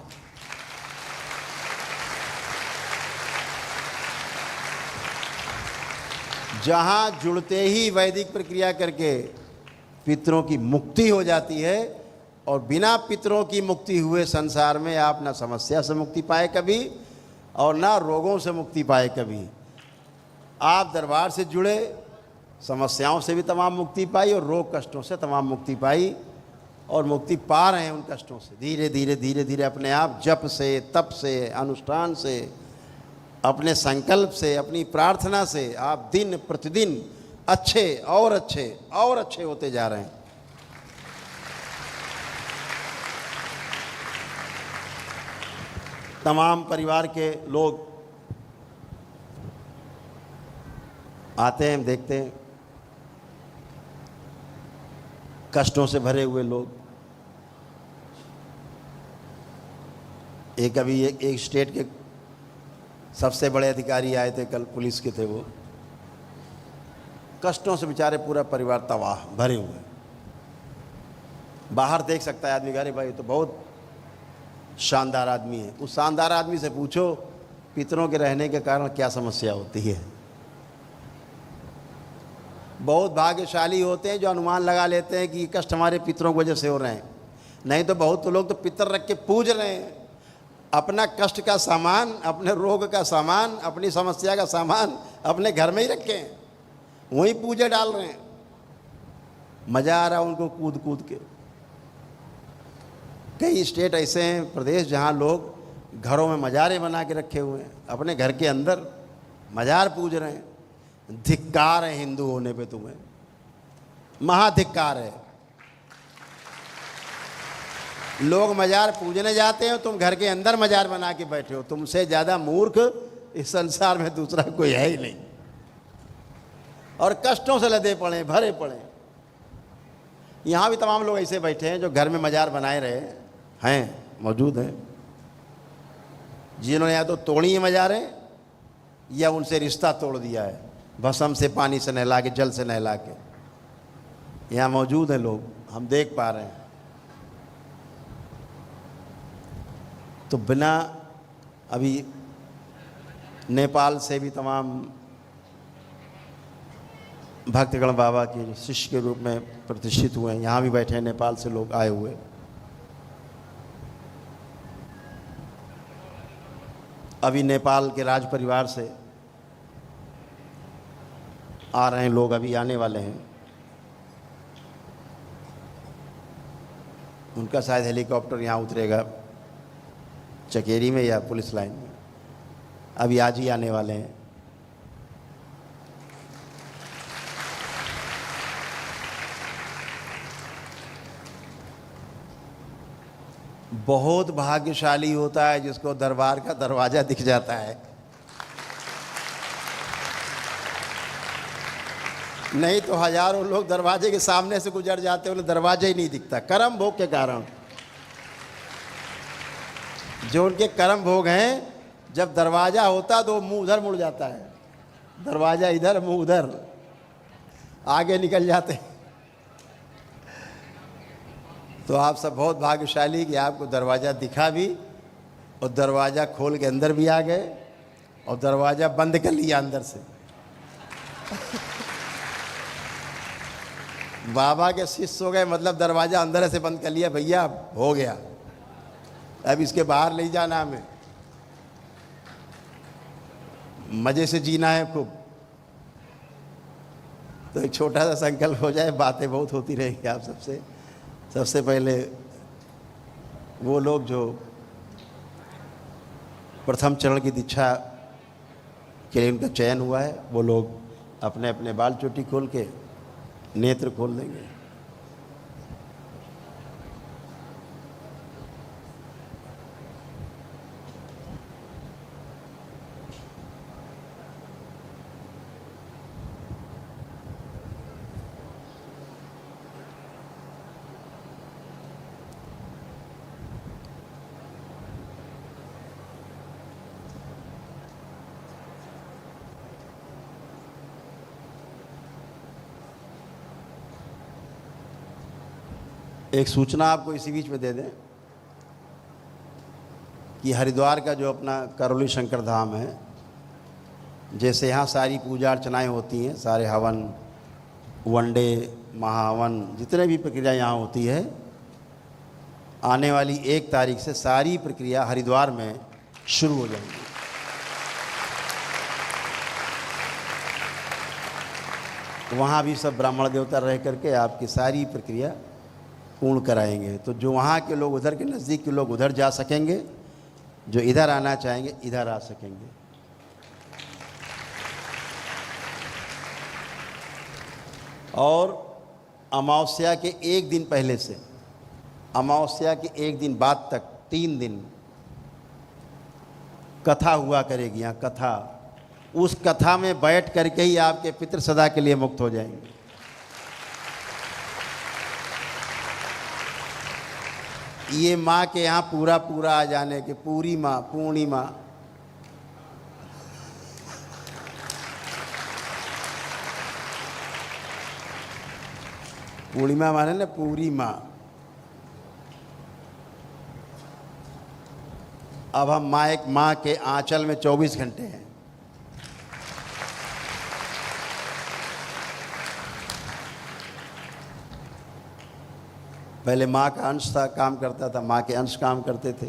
जहाँ जुड़ते ही वैदिक प्रक्रिया करके पितरों की मुक्ति हो जाती है, और बिना पितरों की मुक्ति हुए संसार में आप ना समस्या से मुक्ति पाए कभी, और ना रोगों से मुक्ति पाए कभी। आप दरबार से जुड़े, समस्याओं से भी तमाम मुक्ति पाई, और रोग कष्टों से तमाम मुक्ति पाई, और मुक्ति पा रहे हैं उन कष्टों से धीरे धीरे धीरे धीरे अपने आप, जप से, तप से, अनुष्ठान से, अपने संकल्प से, अपनी प्रार्थना से आप दिन प्रतिदिन अच्छे और अच्छे और अच्छे होते जा रहे हैं। तमाम परिवार के लोग आते हैं, देखते हैं, कष्टों से भरे हुए लोग। एक स्टेट के सबसे बड़े अधिकारी आए थे कल, पुलिस के थे वो, कष्टों से बेचारे पूरा परिवार तबाह, भरे हुए। बाहर देख सकता है आदमी, अरे भाई तो बहुत शानदार आदमी है। उस शानदार आदमी से पूछो पितरों के रहने के कारण क्या समस्या होती है। बहुत भाग्यशाली होते हैं जो अनुमान लगा लेते हैं कि ये कष्ट हमारे पितरों की वजह से हो रहे हैं, नहीं तो बहुत लोग तो पितर रख के पूज रहे हैं। अपना कष्ट का सामान, अपने रोग का सामान, अपनी समस्या का सामान अपने घर में ही रखे हैं, वहीं पूजे डाल रहे हैं। मज़ा आ रहा है उनको कूद कूद के। कई स्टेट ऐसे हैं, प्रदेश, जहाँ लोग घरों में मज़ारे बना के रखे हुए हैं, अपने घर के अंदर मज़ार पूज रहे हैं। धिक्कार है हिंदू होने पे तुम्हें, महाधिक्कार है। लोग मज़ार पूजने जाते हैं, तुम घर के अंदर मज़ार बना के बैठे हो। तुमसे ज़्यादा मूर्ख इस संसार में दूसरा कोई है ही नहीं। और कष्टों से लदे पड़े, भरे पड़े। यहाँ भी तमाम लोग ऐसे बैठे हैं जो घर में मज़ार बनाए रहे हैं, मौजूद हैं, जिन्होंने या तो तोड़ी है मज़ारें या उनसे रिश्ता तोड़ दिया है, भस्म से, पानी से नहला के, जल से नहला के। यहाँ मौजूद हैं लोग, हम देख पा रहे हैं। तो बिना, अभी नेपाल से भी तमाम भक्तगण बाबा के शिष्य के रूप में प्रतिष्ठित हुए हैं, यहाँ भी बैठे हैं, नेपाल से लोग आए हुए। अभी नेपाल के राज परिवार से आ रहे हैं लोग, अभी आने वाले हैं। उनका शायद हेलीकॉप्टर यहाँ उतरेगा चकेरी में या पुलिस लाइन में, अभी आज ही आने वाले हैं। बहुत भाग्यशाली होता है जिसको दरबार का दरवाजा दिख जाता है, नहीं तो हजारों लोग दरवाजे के सामने से गुजर जाते हैं, उन्हें दरवाजा ही नहीं दिखता। कर्म भोग के कारण, जो उनके कर्म भोग हैं, जब दरवाजा होता तो मुंह उधर मुड़ जाता है, दरवाजा इधर मुंह उधर, आगे निकल जाते हैं। तो आप सब बहुत भाग्यशाली कि आपको दरवाज़ा दिखा भी, और दरवाज़ा खोल के अंदर भी आ गए, और दरवाज़ा बंद कर लिया अंदर से। बाबा के शिष्य हो गए, मतलब दरवाज़ा अंदर से बंद कर लिया, भैया हो गया, अब इसके बाहर नहीं जाना, हमें मज़े से जीना है खूब। तो एक छोटा सा संकल्प हो जाए, बातें बहुत होती रहेंगी आप सबसे। सबसे पहले वो लोग जो प्रथम चरण की दीक्षा के लिए उनका चयन हुआ है, वो लोग अपने अपने बाल चोटी खोल के नेत्र खोल देंगे। एक सूचना आपको इसी बीच में दे दें कि हरिद्वार का जो अपना करौली शंकर धाम है, जैसे यहाँ सारी पूजा अर्चनाएँ होती हैं, सारे हवन, वनडे, महाहवन, जितने भी प्रक्रिया यहाँ होती है, आने वाली 1 तारीख से सारी प्रक्रिया हरिद्वार में शुरू हो जाएंगी। वहाँ भी सब ब्राह्मण देवता रह करके आपकी सारी प्रक्रिया पूर्ण कराएंगे। तो जो वहाँ के लोग, उधर के नज़दीक के लोग उधर जा सकेंगे, जो इधर आना चाहेंगे इधर आ सकेंगे। और अमावस्या के 1 दिन पहले से अमावस्या के 1 दिन बाद तक 3 दिन कथा हुआ करेगी यहाँ, कथा। उस कथा में बैठ करके ही आपके पितृ सदा के लिए मुक्त हो जाएंगे। ये माँ के यहाँ पूरा पूरा आ जाने के, पूरी माँ, पूर्णिमा, पूर्णिमा माने ना पूरी माँ। अब हम माँ के आंचल में 24 घंटे हैं। पहले माँ का अंश था, काम करता था, माँ के अंश काम करते थे।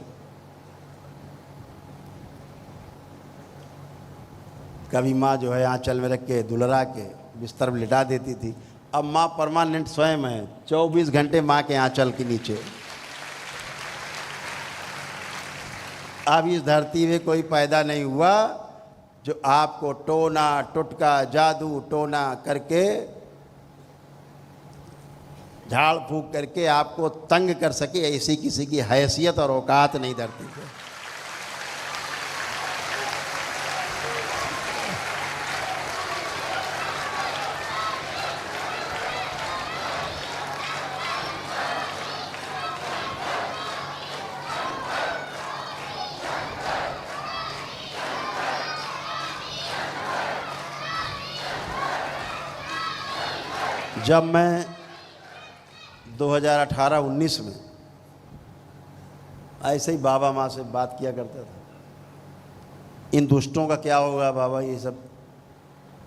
कभी माँ जो है आंचल में रख के दुलरा के बिस्तर में लिटा देती थी। अब माँ परमानेंट स्वयं है, 24 घंटे माँ के आंचल के नीचे। अब इस धरती में कोई पैदा नहीं हुआ जो आपको टोना टुटका जादू टोना करके, झाड़ फूक करके आपको तंग कर सके। ऐसी किसी की हैसियत और औकात नहीं धरती पे। जब मैं 2018-19 में ऐसे ही बाबा माँ से बात किया करता था, इन दुष्टों का क्या होगा बाबा, ये सब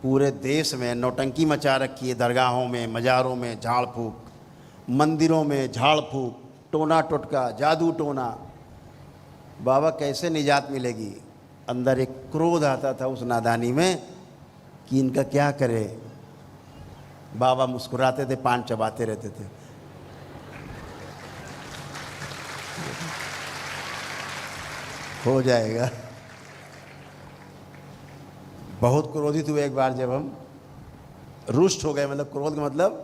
पूरे देश में नौटंकी मचा रखी है, दरगाहों में, मज़ारों में झाड़ फूक, मंदिरों में झाड़ फूक, टोना टोटका, जादू टोना, बाबा कैसे निजात मिलेगी। अंदर एक क्रोध आता था उस नादानी में कि इनका क्या करे। बाबा मुस्कुराते थे, पान चबाते रहते थे। हो जाएगा। बहुत क्रोधित हुए एक बार, जब हम रुष्ट हो गए, मतलब क्रोध का मतलब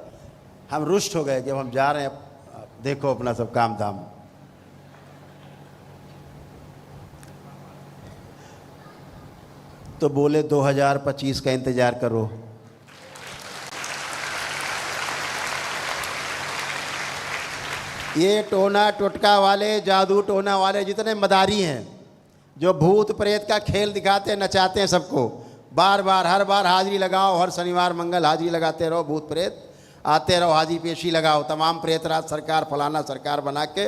हम रुष्ट हो गए कि अब हम जा रहे हैं, देखो अपना सब काम धाम। तो बोले 2025 का इंतजार करो। ये टोना टोटका वाले, जादू टोना वाले जितने मदारी हैं, जो भूत प्रेत का खेल दिखाते नचाते हैं सबको, बार बार हर बार हाजिरी लगाओ, हर शनिवार मंगल हाजिरी लगाते रहो, भूत प्रेत आते रहो, हाजिरी पेशी लगाओ, तमाम प्रेतराज सरकार फलाना सरकार बना के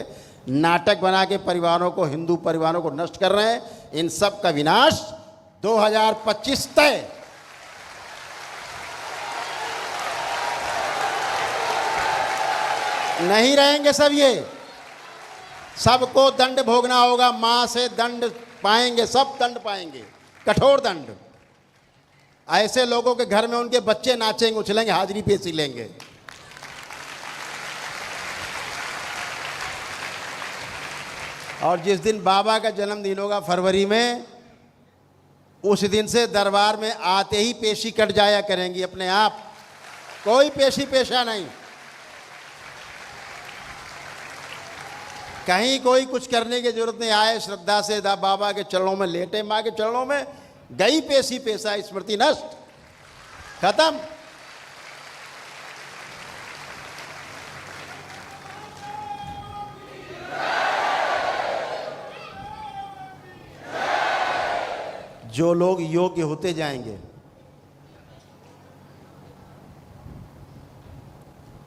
नाटक बना के परिवारों को, हिंदू परिवारों को नष्ट कर रहे हैं। इन सब का विनाश 2025 तय। नहीं रहेंगे सब, ये सबको दंड भोगना होगा, मां से दंड पाएंगे, सब दंड पाएंगे, कठोर दंड। ऐसे लोगों के घर में उनके बच्चे नाचेंगे, उछलेंगे, हाजिरी पेशी लेंगे। और जिस दिन बाबा का जन्मदिन होगा फरवरी में, उस दिन से दरबार में आते ही पेशी कट जाया करेंगी अपने आप, कोई पेशी पेशा नहीं। कहीं कोई कुछ करने की जरूरत नहीं। आए श्रद्धा से बाबा के चरणों में लेटे, माँ के चरणों में, गई पेशी पेशा, स्मृति नष्ट, खत्म। जो लोग योग्य होते जाएंगे,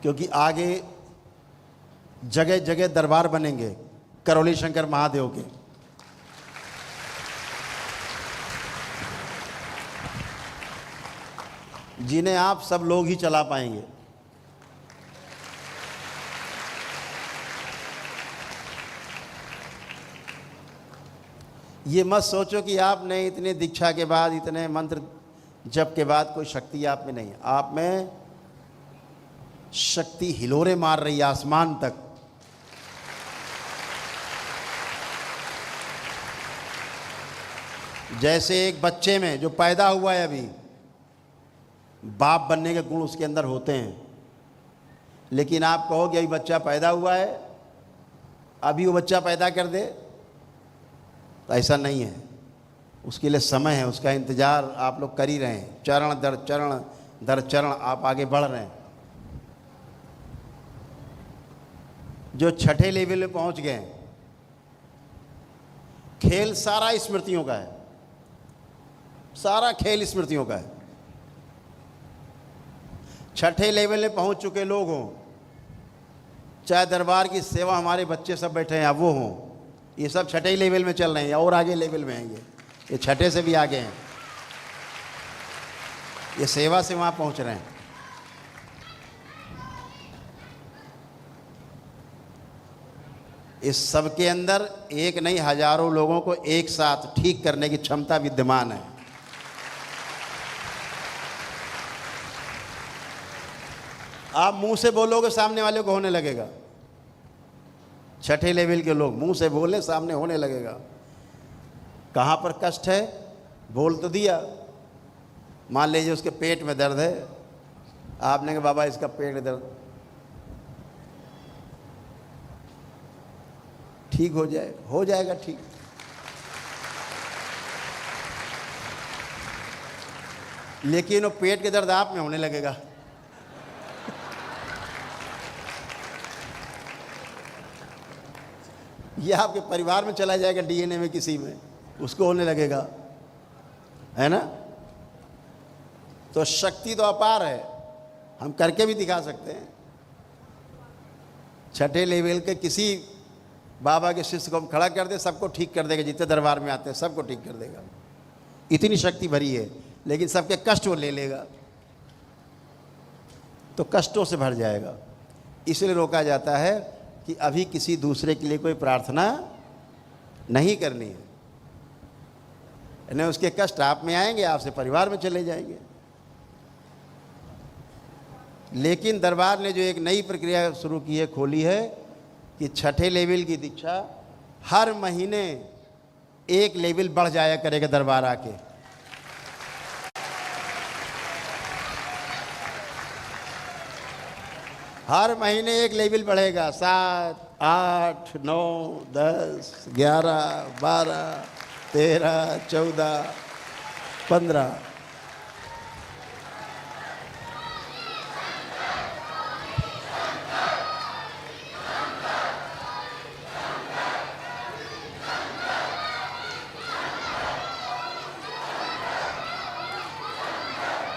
क्योंकि आगे जगह जगह दरबार बनेंगे करौली शंकर महादेव के। जिन्हें आप सब लोग ही चला पाएंगे। ये मत सोचो कि आपने इतने दीक्षा के बाद, इतने मंत्र जप के बाद कोई शक्ति आप में नहीं है। आप में शक्ति हिलोरे मार रही है आसमान तक। जैसे एक बच्चे में जो पैदा हुआ है अभी, बाप बनने के गुण उसके अंदर होते हैं, लेकिन आप कहो कि अभी बच्चा पैदा हुआ है, अभी वो बच्चा पैदा कर दे, तो ऐसा नहीं है। उसके लिए समय है, उसका इंतज़ार आप लोग कर ही रहे हैं। चरण दर चरण आप आगे बढ़ रहे हैं। जो छठे लेवल में पहुंच गए, खेल सारा स्मृतियों का है, सारा खेल स्मृतियों का है। छठे लेवल में पहुंच चुके लोग हों, चाहे दरबार की सेवा हमारे बच्चे सब बैठे हैं, अब वो हों, ये सब छठे लेवल में चल रहे हैं, और आगे लेवल में आएंगे। ये छठे से भी आगे हैं, ये सेवा से वहाँ पहुँच रहे हैं। इस सब के अंदर एक नहीं, हजारों लोगों को एक साथ ठीक करने की क्षमता विद्यमान है। आप मुंह से बोलोगे, सामने वाले को होने लगेगा। छठे लेवल के लोग मुंह से बोले, सामने होने लगेगा। कहाँ पर कष्ट है, बोल तो दिया। मान लीजिए उसके पेट में दर्द है, आपने कहा बाबा इसका पेट में दर्द, ठीक हो जाएगा ठीक। लेकिन वो पेट के दर्द आप में होने लगेगा। ये आपके परिवार में चला जाएगा, डीएनए में किसी में, उसको होने लगेगा, है ना। तो शक्ति तो अपार है, हम करके भी दिखा सकते हैं। छठे लेवल के किसी बाबा के शिष्य को हम खड़ा कर दे, सबको ठीक कर देगा। जितने दरबार में आते हैं सबको ठीक कर देगा, इतनी शक्ति भरी है। लेकिन सबके कष्ट वो ले लेगा, तो कष्टों से भर जाएगा। इसलिए रोका जाता है कि अभी किसी दूसरे के लिए कोई प्रार्थना नहीं करनी है, नहीं उसके कष्ट आप में आएंगे, आपसे परिवार में चले जाएंगे। लेकिन दरबार ने जो एक नई प्रक्रिया शुरू की है, खोली है, कि छठे लेवल की दीक्षा हर महीने एक लेवल बढ़ जाया करेगा दरबार आके। हर महीने एक लेवल बढ़ेगा, 7, 8, 9, 10, 11, 12, 13, 14, 15।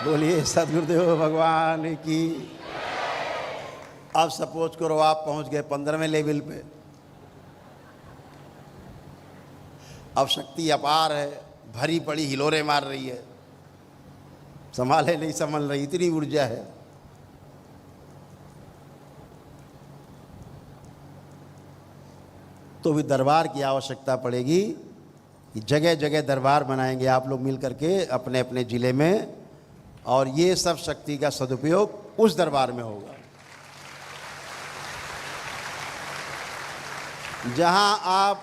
बोलिए सदगुरुदेव भगवान की। अब सपोज करो आप पहुंच गए 15वें लेवल पे। अब शक्ति अपार है, भरी पड़ी हिलोरे मार रही है, संभाले नहीं संभल रही, इतनी ऊर्जा है। तो भी दरबार की आवश्यकता पड़ेगी कि जगह जगह दरबार बनाएंगे आप लोग मिल करके अपने अपने ज़िले में, और ये सब शक्ति का सदुपयोग उस दरबार में होगा जहां आप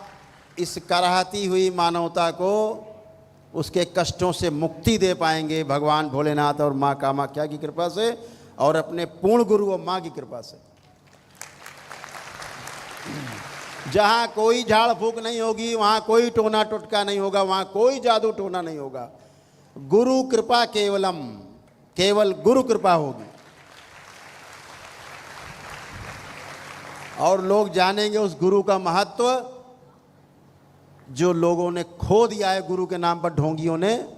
इस कराहती हुई मानवता को उसके कष्टों से मुक्ति दे पाएंगे भगवान भोलेनाथ और माँ कामाख्या की कृपा से, और अपने पूर्ण गुरु और माँ की कृपा से। जहाँ कोई झाड़ फूक नहीं होगी, वहाँ कोई टोना टोटका नहीं होगा, वहाँ कोई जादू टोना नहीं होगा। गुरु कृपा केवलम, केवल गुरु कृपा होगी। और लोग जानेंगे उस गुरु का महत्व जो लोगों ने खो दिया है। गुरु के नाम पर ढोंगियों ने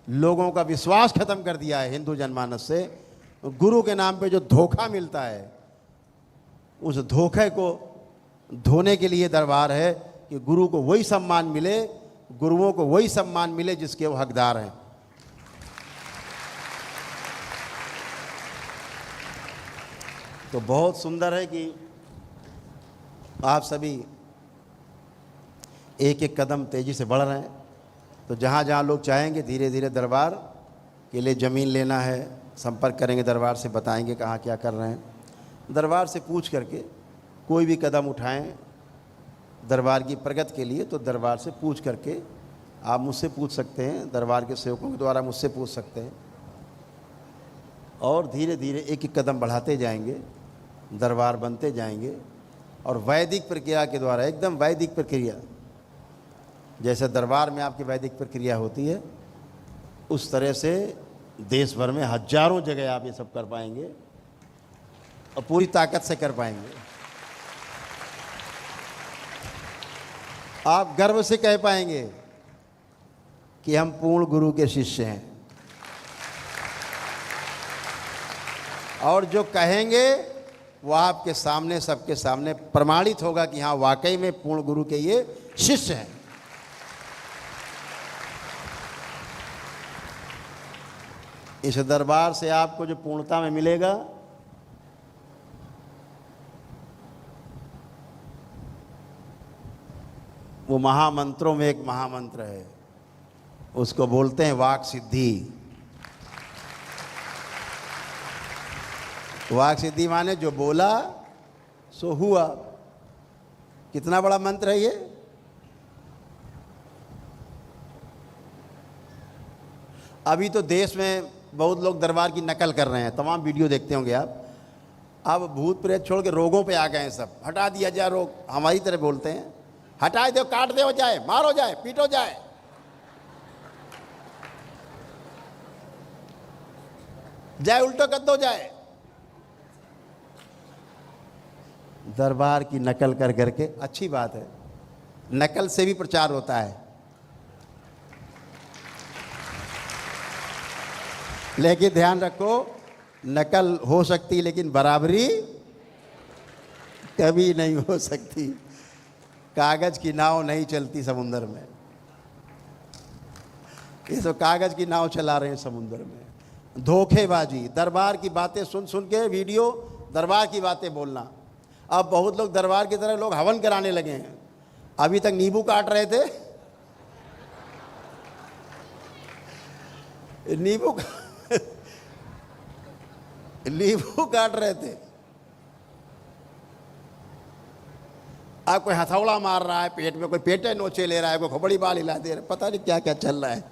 लोगों का विश्वास खत्म कर दिया है हिंदू जनमानस से। गुरु के नाम पे जो धोखा मिलता है, उस धोखे को धोने के लिए दरबार है कि गुरु को वही सम्मान मिले, गुरुओं को वही सम्मान मिले जिसके वो हकदार हैं। तो बहुत सुंदर है कि आप सभी एक एक कदम तेज़ी से बढ़ रहे हैं। तो जहाँ जहाँ लोग चाहेंगे धीरे धीरे दरबार के लिए ज़मीन लेना है, संपर्क करेंगे दरबार से, बताएंगे कहाँ क्या कर रहे हैं। दरबार से पूछ करके कोई भी कदम उठाएं दरबार की प्रगति के लिए, तो दरबार से पूछ करके आप मुझसे पूछ सकते हैं, दरबार के सेवकों के द्वारा मुझसे पूछ सकते हैं। और धीरे धीरे एक एक कदम बढ़ाते जाएंगे, दरबार बनते जाएंगे। और वैदिक प्रक्रिया के द्वारा, एकदम वैदिक प्रक्रिया, जैसे दरबार में आपकी वैदिक प्रक्रिया होती है, उस तरह से देश भर में हजारों जगह आप ये सब कर पाएंगे और पूरी ताकत से कर पाएंगे। आप गर्व से कह पाएंगे कि हम पूर्ण गुरु के शिष्य हैं। और जो कहेंगे वो आपके सामने, सबके सामने प्रमाणित होगा कि हाँ वाकई में पूर्ण गुरु के ये शिष्य हैं। इस दरबार से आपको जो पूर्णता में मिलेगा, वो महामंत्रों में एक महामंत्र है, उसको बोलते हैं वाक सिद्धि। वाक सिद्धि माने जो बोला सो हुआ। कितना बड़ा मंत्र है ये। अभी तो देश में बहुत लोग दरबार की नकल कर रहे हैं, तमाम वीडियो देखते होंगे आप। अब भूत प्रेत छोड़ के रोगों पे आ गए हैं सब। हटा दिया जाए रोग, हमारी तरह बोलते हैं, हटा दो, काट दो जाए, मारो जाए, पीटो जाए। जाए उल्टो कर दो जाए। दरबार की नकल कर करके, अच्छी बात है, नकल से भी प्रचार होता है, लेकिन ध्यान रखो नकल हो सकती है लेकिन बराबरी कभी नहीं हो सकती। कागज की नाव नहीं चलती समुद्र में। ये तो कागज की नाव चला रहे हैं समुद्र में। धोखेबाजी, दरबार की बातें सुन सुन के वीडियो, दरबार की बातें बोलना। अब बहुत लोग दरबार की तरह लोग हवन कराने लगे हैं। अभी तक नींबू काट रहे थे, नींबू काट रहे थे। आप कोई हथौड़ा मार रहा है पेट में, कोई पेटे नोचे ले रहा है, कोई खोपड़ी बाल हिला दे रहा है, पता नहीं क्या क्या चल रहा है।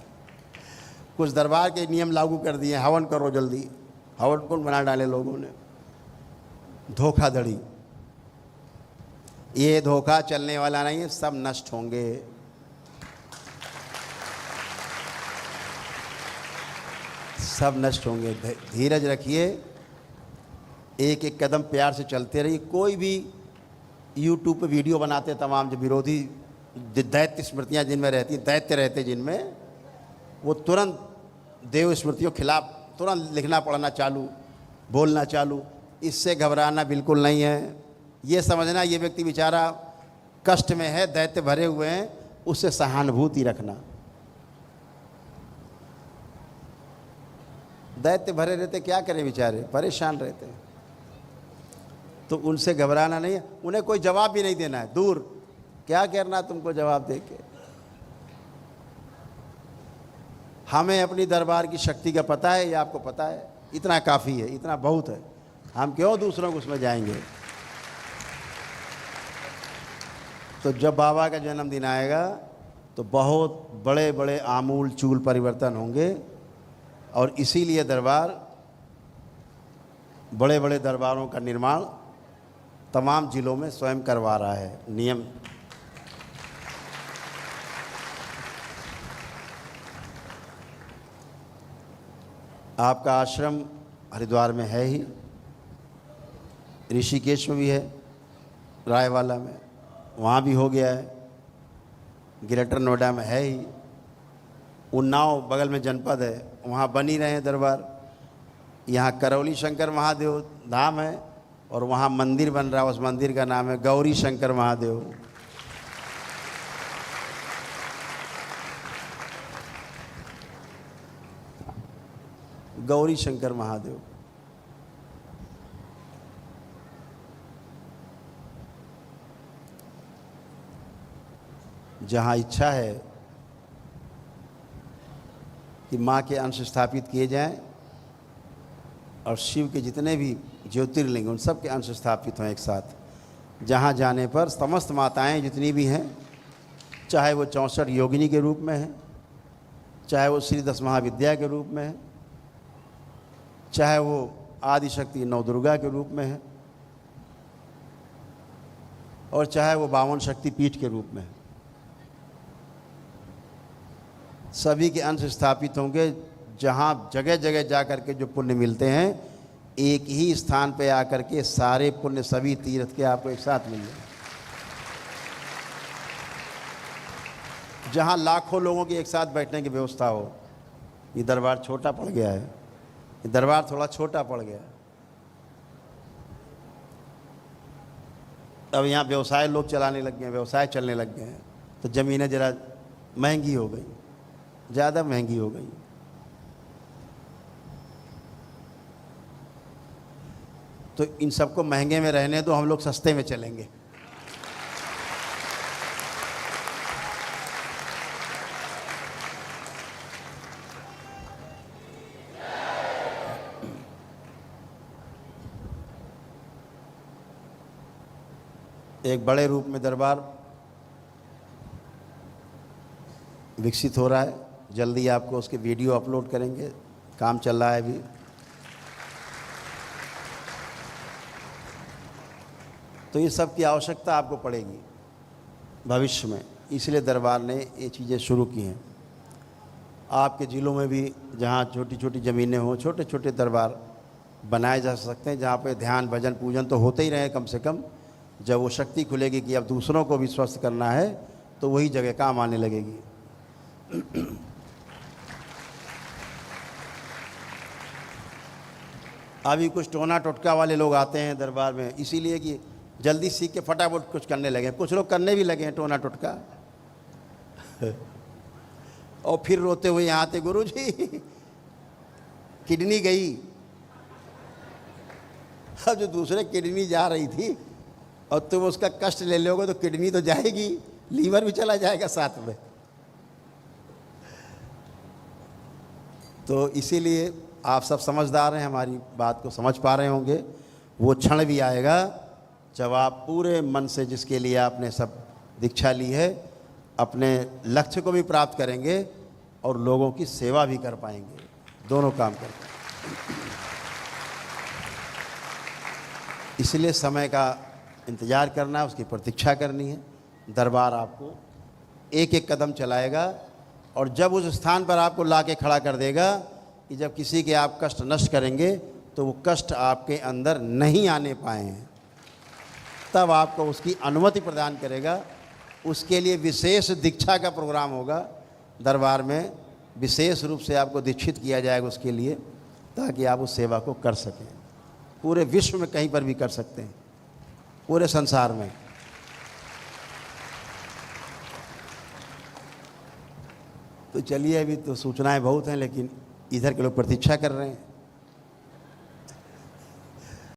कुछ दरबार के नियम लागू कर दिए, हवन करो जल्दी, हवन कुंड बना डाले लोगों ने। धोखाधड़ी, ये धोखा चलने वाला नहीं है, सब नष्ट होंगे। सब नष्ट होंगे। धीरज रखिए, एक एक कदम प्यार से चलते रहिए। कोई भी यूट्यूब पे वीडियो बनाते तमाम जो विरोधी दैत्य स्मृतियाँ जिनमें रहती, दैत्य रहते जिनमें, वो तुरंत देव स्मृतियों खिलाफ तुरंत लिखना पढ़ना चालू, बोलना चालू। इससे घबराना बिल्कुल नहीं है। ये समझना ये व्यक्ति बेचारा कष्ट में है, दैत्य भरे हुए हैं, उससे सहानुभूति रखना। दैत्य भरे रहते क्या करें बेचारे, परेशान रहते हैं, तो उनसे घबराना नहीं है। उन्हें कोई जवाब भी नहीं देना है, दूर, क्या करना तुमको जवाब दे के। हमें अपनी दरबार की शक्ति का पता है, ये आपको पता है, इतना काफ़ी है, इतना बहुत है। हम क्यों दूसरों को उसमें जाएंगे। तो जब बाबा का जन्मदिन आएगा तो बहुत बड़े बड़े आमूल चूल परिवर्तन होंगे, और इसीलिए दरबार, बड़े बड़े दरबारों का निर्माण तमाम जिलों में स्वयं करवा रहा है। नियम आपका आश्रम हरिद्वार में है ही, ऋषिकेश में भी है, रायवाला में, वहाँ भी हो गया है, ग्रेटर नोएडा में है ही, उन्नाव बगल में जनपद है, वहाँ बन ही रहे हैं दरबार। यहाँ करौली शंकर महादेव धाम है और वहाँ मंदिर बन रहा है, उस मंदिर का नाम है गौरी शंकर महादेव। गौरी शंकर महादेव। जहाँ इच्छा है कि माँ के अंश स्थापित किए जाएं और शिव के जितने भी ज्योतिर्लिंग उन सब के अंश स्थापित हों एक साथ, जहाँ जाने पर समस्त माताएं जितनी भी हैं, चाहे वो 64 योगिनी के रूप में हैं, चाहे वो श्री 10 महाविद्या के रूप में है, चाहे वो आदिशक्ति नवदुर्गा के रूप में है, और चाहे वो 52 शक्ति पीठ के रूप में है, सभी के अंश स्थापित होंगे। जहाँ जगह जगह जा कर के जो पुण्य मिलते हैं, एक ही स्थान पे आकर के सारे पुण्य सभी तीर्थ के आपको एक साथ मिल जाए। जहाँ लाखों लोगों की एक साथ बैठने की व्यवस्था हो। ये दरबार छोटा पड़ गया है, ये दरबार थोड़ा छोटा पड़ गया है। अब यहाँ व्यवसाय लोग चलाने लग गए हैं, व्यवसाय चलने लग गए हैं, तो ज़मीनें ज़रा महंगी हो गई, ज़्यादा महंगी हो गई। तो इन सबको महंगे में रहने दो, हम लोग सस्ते में चलेंगे। एक बड़े रूप में दरबार विकसित हो रहा है, जल्दी आपको उसके वीडियो अपलोड करेंगे, काम चल रहा है अभी। तो ये सब की आवश्यकता आपको पड़ेगी भविष्य में, इसलिए दरबार ने ये चीज़ें शुरू की हैं। आपके ज़िलों में भी जहाँ छोटी छोटी ज़मीनें हों, छोटे छोटे दरबार बनाए जा सकते हैं, जहाँ पे ध्यान भजन पूजन तो होते ही रहे। कम से कम जब वो शक्ति खुलेगी कि अब दूसरों को भी स्वस्थ करना है, तो वही जगह काम आने लगेगी। अभी कुछ टोना टोटका वाले लोग आते हैं दरबार में, इसीलिए कि जल्दी सीख के फटाफट कुछ करने लगे। कुछ लोग करने भी लगे हैं टोना टोटका और फिर रोते हुए यहाँ आते, गुरुजी किडनी गई। अब जो दूसरे किडनी जा रही थी और तुम उसका कष्ट ले लोगे तो किडनी तो जाएगी, लीवर भी चला जाएगा साथ में। तो इसीलिए आप सब समझदार हैं, हमारी बात को समझ पा रहे होंगे। वो क्षण भी आएगा जब आप पूरे मन से जिसके लिए आपने सब दीक्षा ली है अपने लक्ष्य को भी प्राप्त करेंगे और लोगों की सेवा भी कर पाएंगे, दोनों काम कर पाएंगे। इसलिए समय का इंतज़ार करना है, उसकी प्रतीक्षा करनी है। दरबार आपको एक एक कदम चलाएगा और जब उस स्थान पर आपको ला के खड़ा कर देगा कि जब किसी के आप कष्ट नष्ट करेंगे तो वो कष्ट आपके अंदर नहीं आने पाए हैं, तब आपको उसकी अनुमति प्रदान करेगा। उसके लिए विशेष दीक्षा का प्रोग्राम होगा दरबार में, विशेष रूप से आपको दीक्षित किया जाएगा उसके लिए, ताकि आप उस सेवा को कर सकें। पूरे विश्व में कहीं पर भी कर सकते हैं, पूरे संसार में। तो चलिए, अभी तो सूचनाएं बहुत हैं, लेकिन इधर के लोग प्रतीक्षा कर रहे हैं।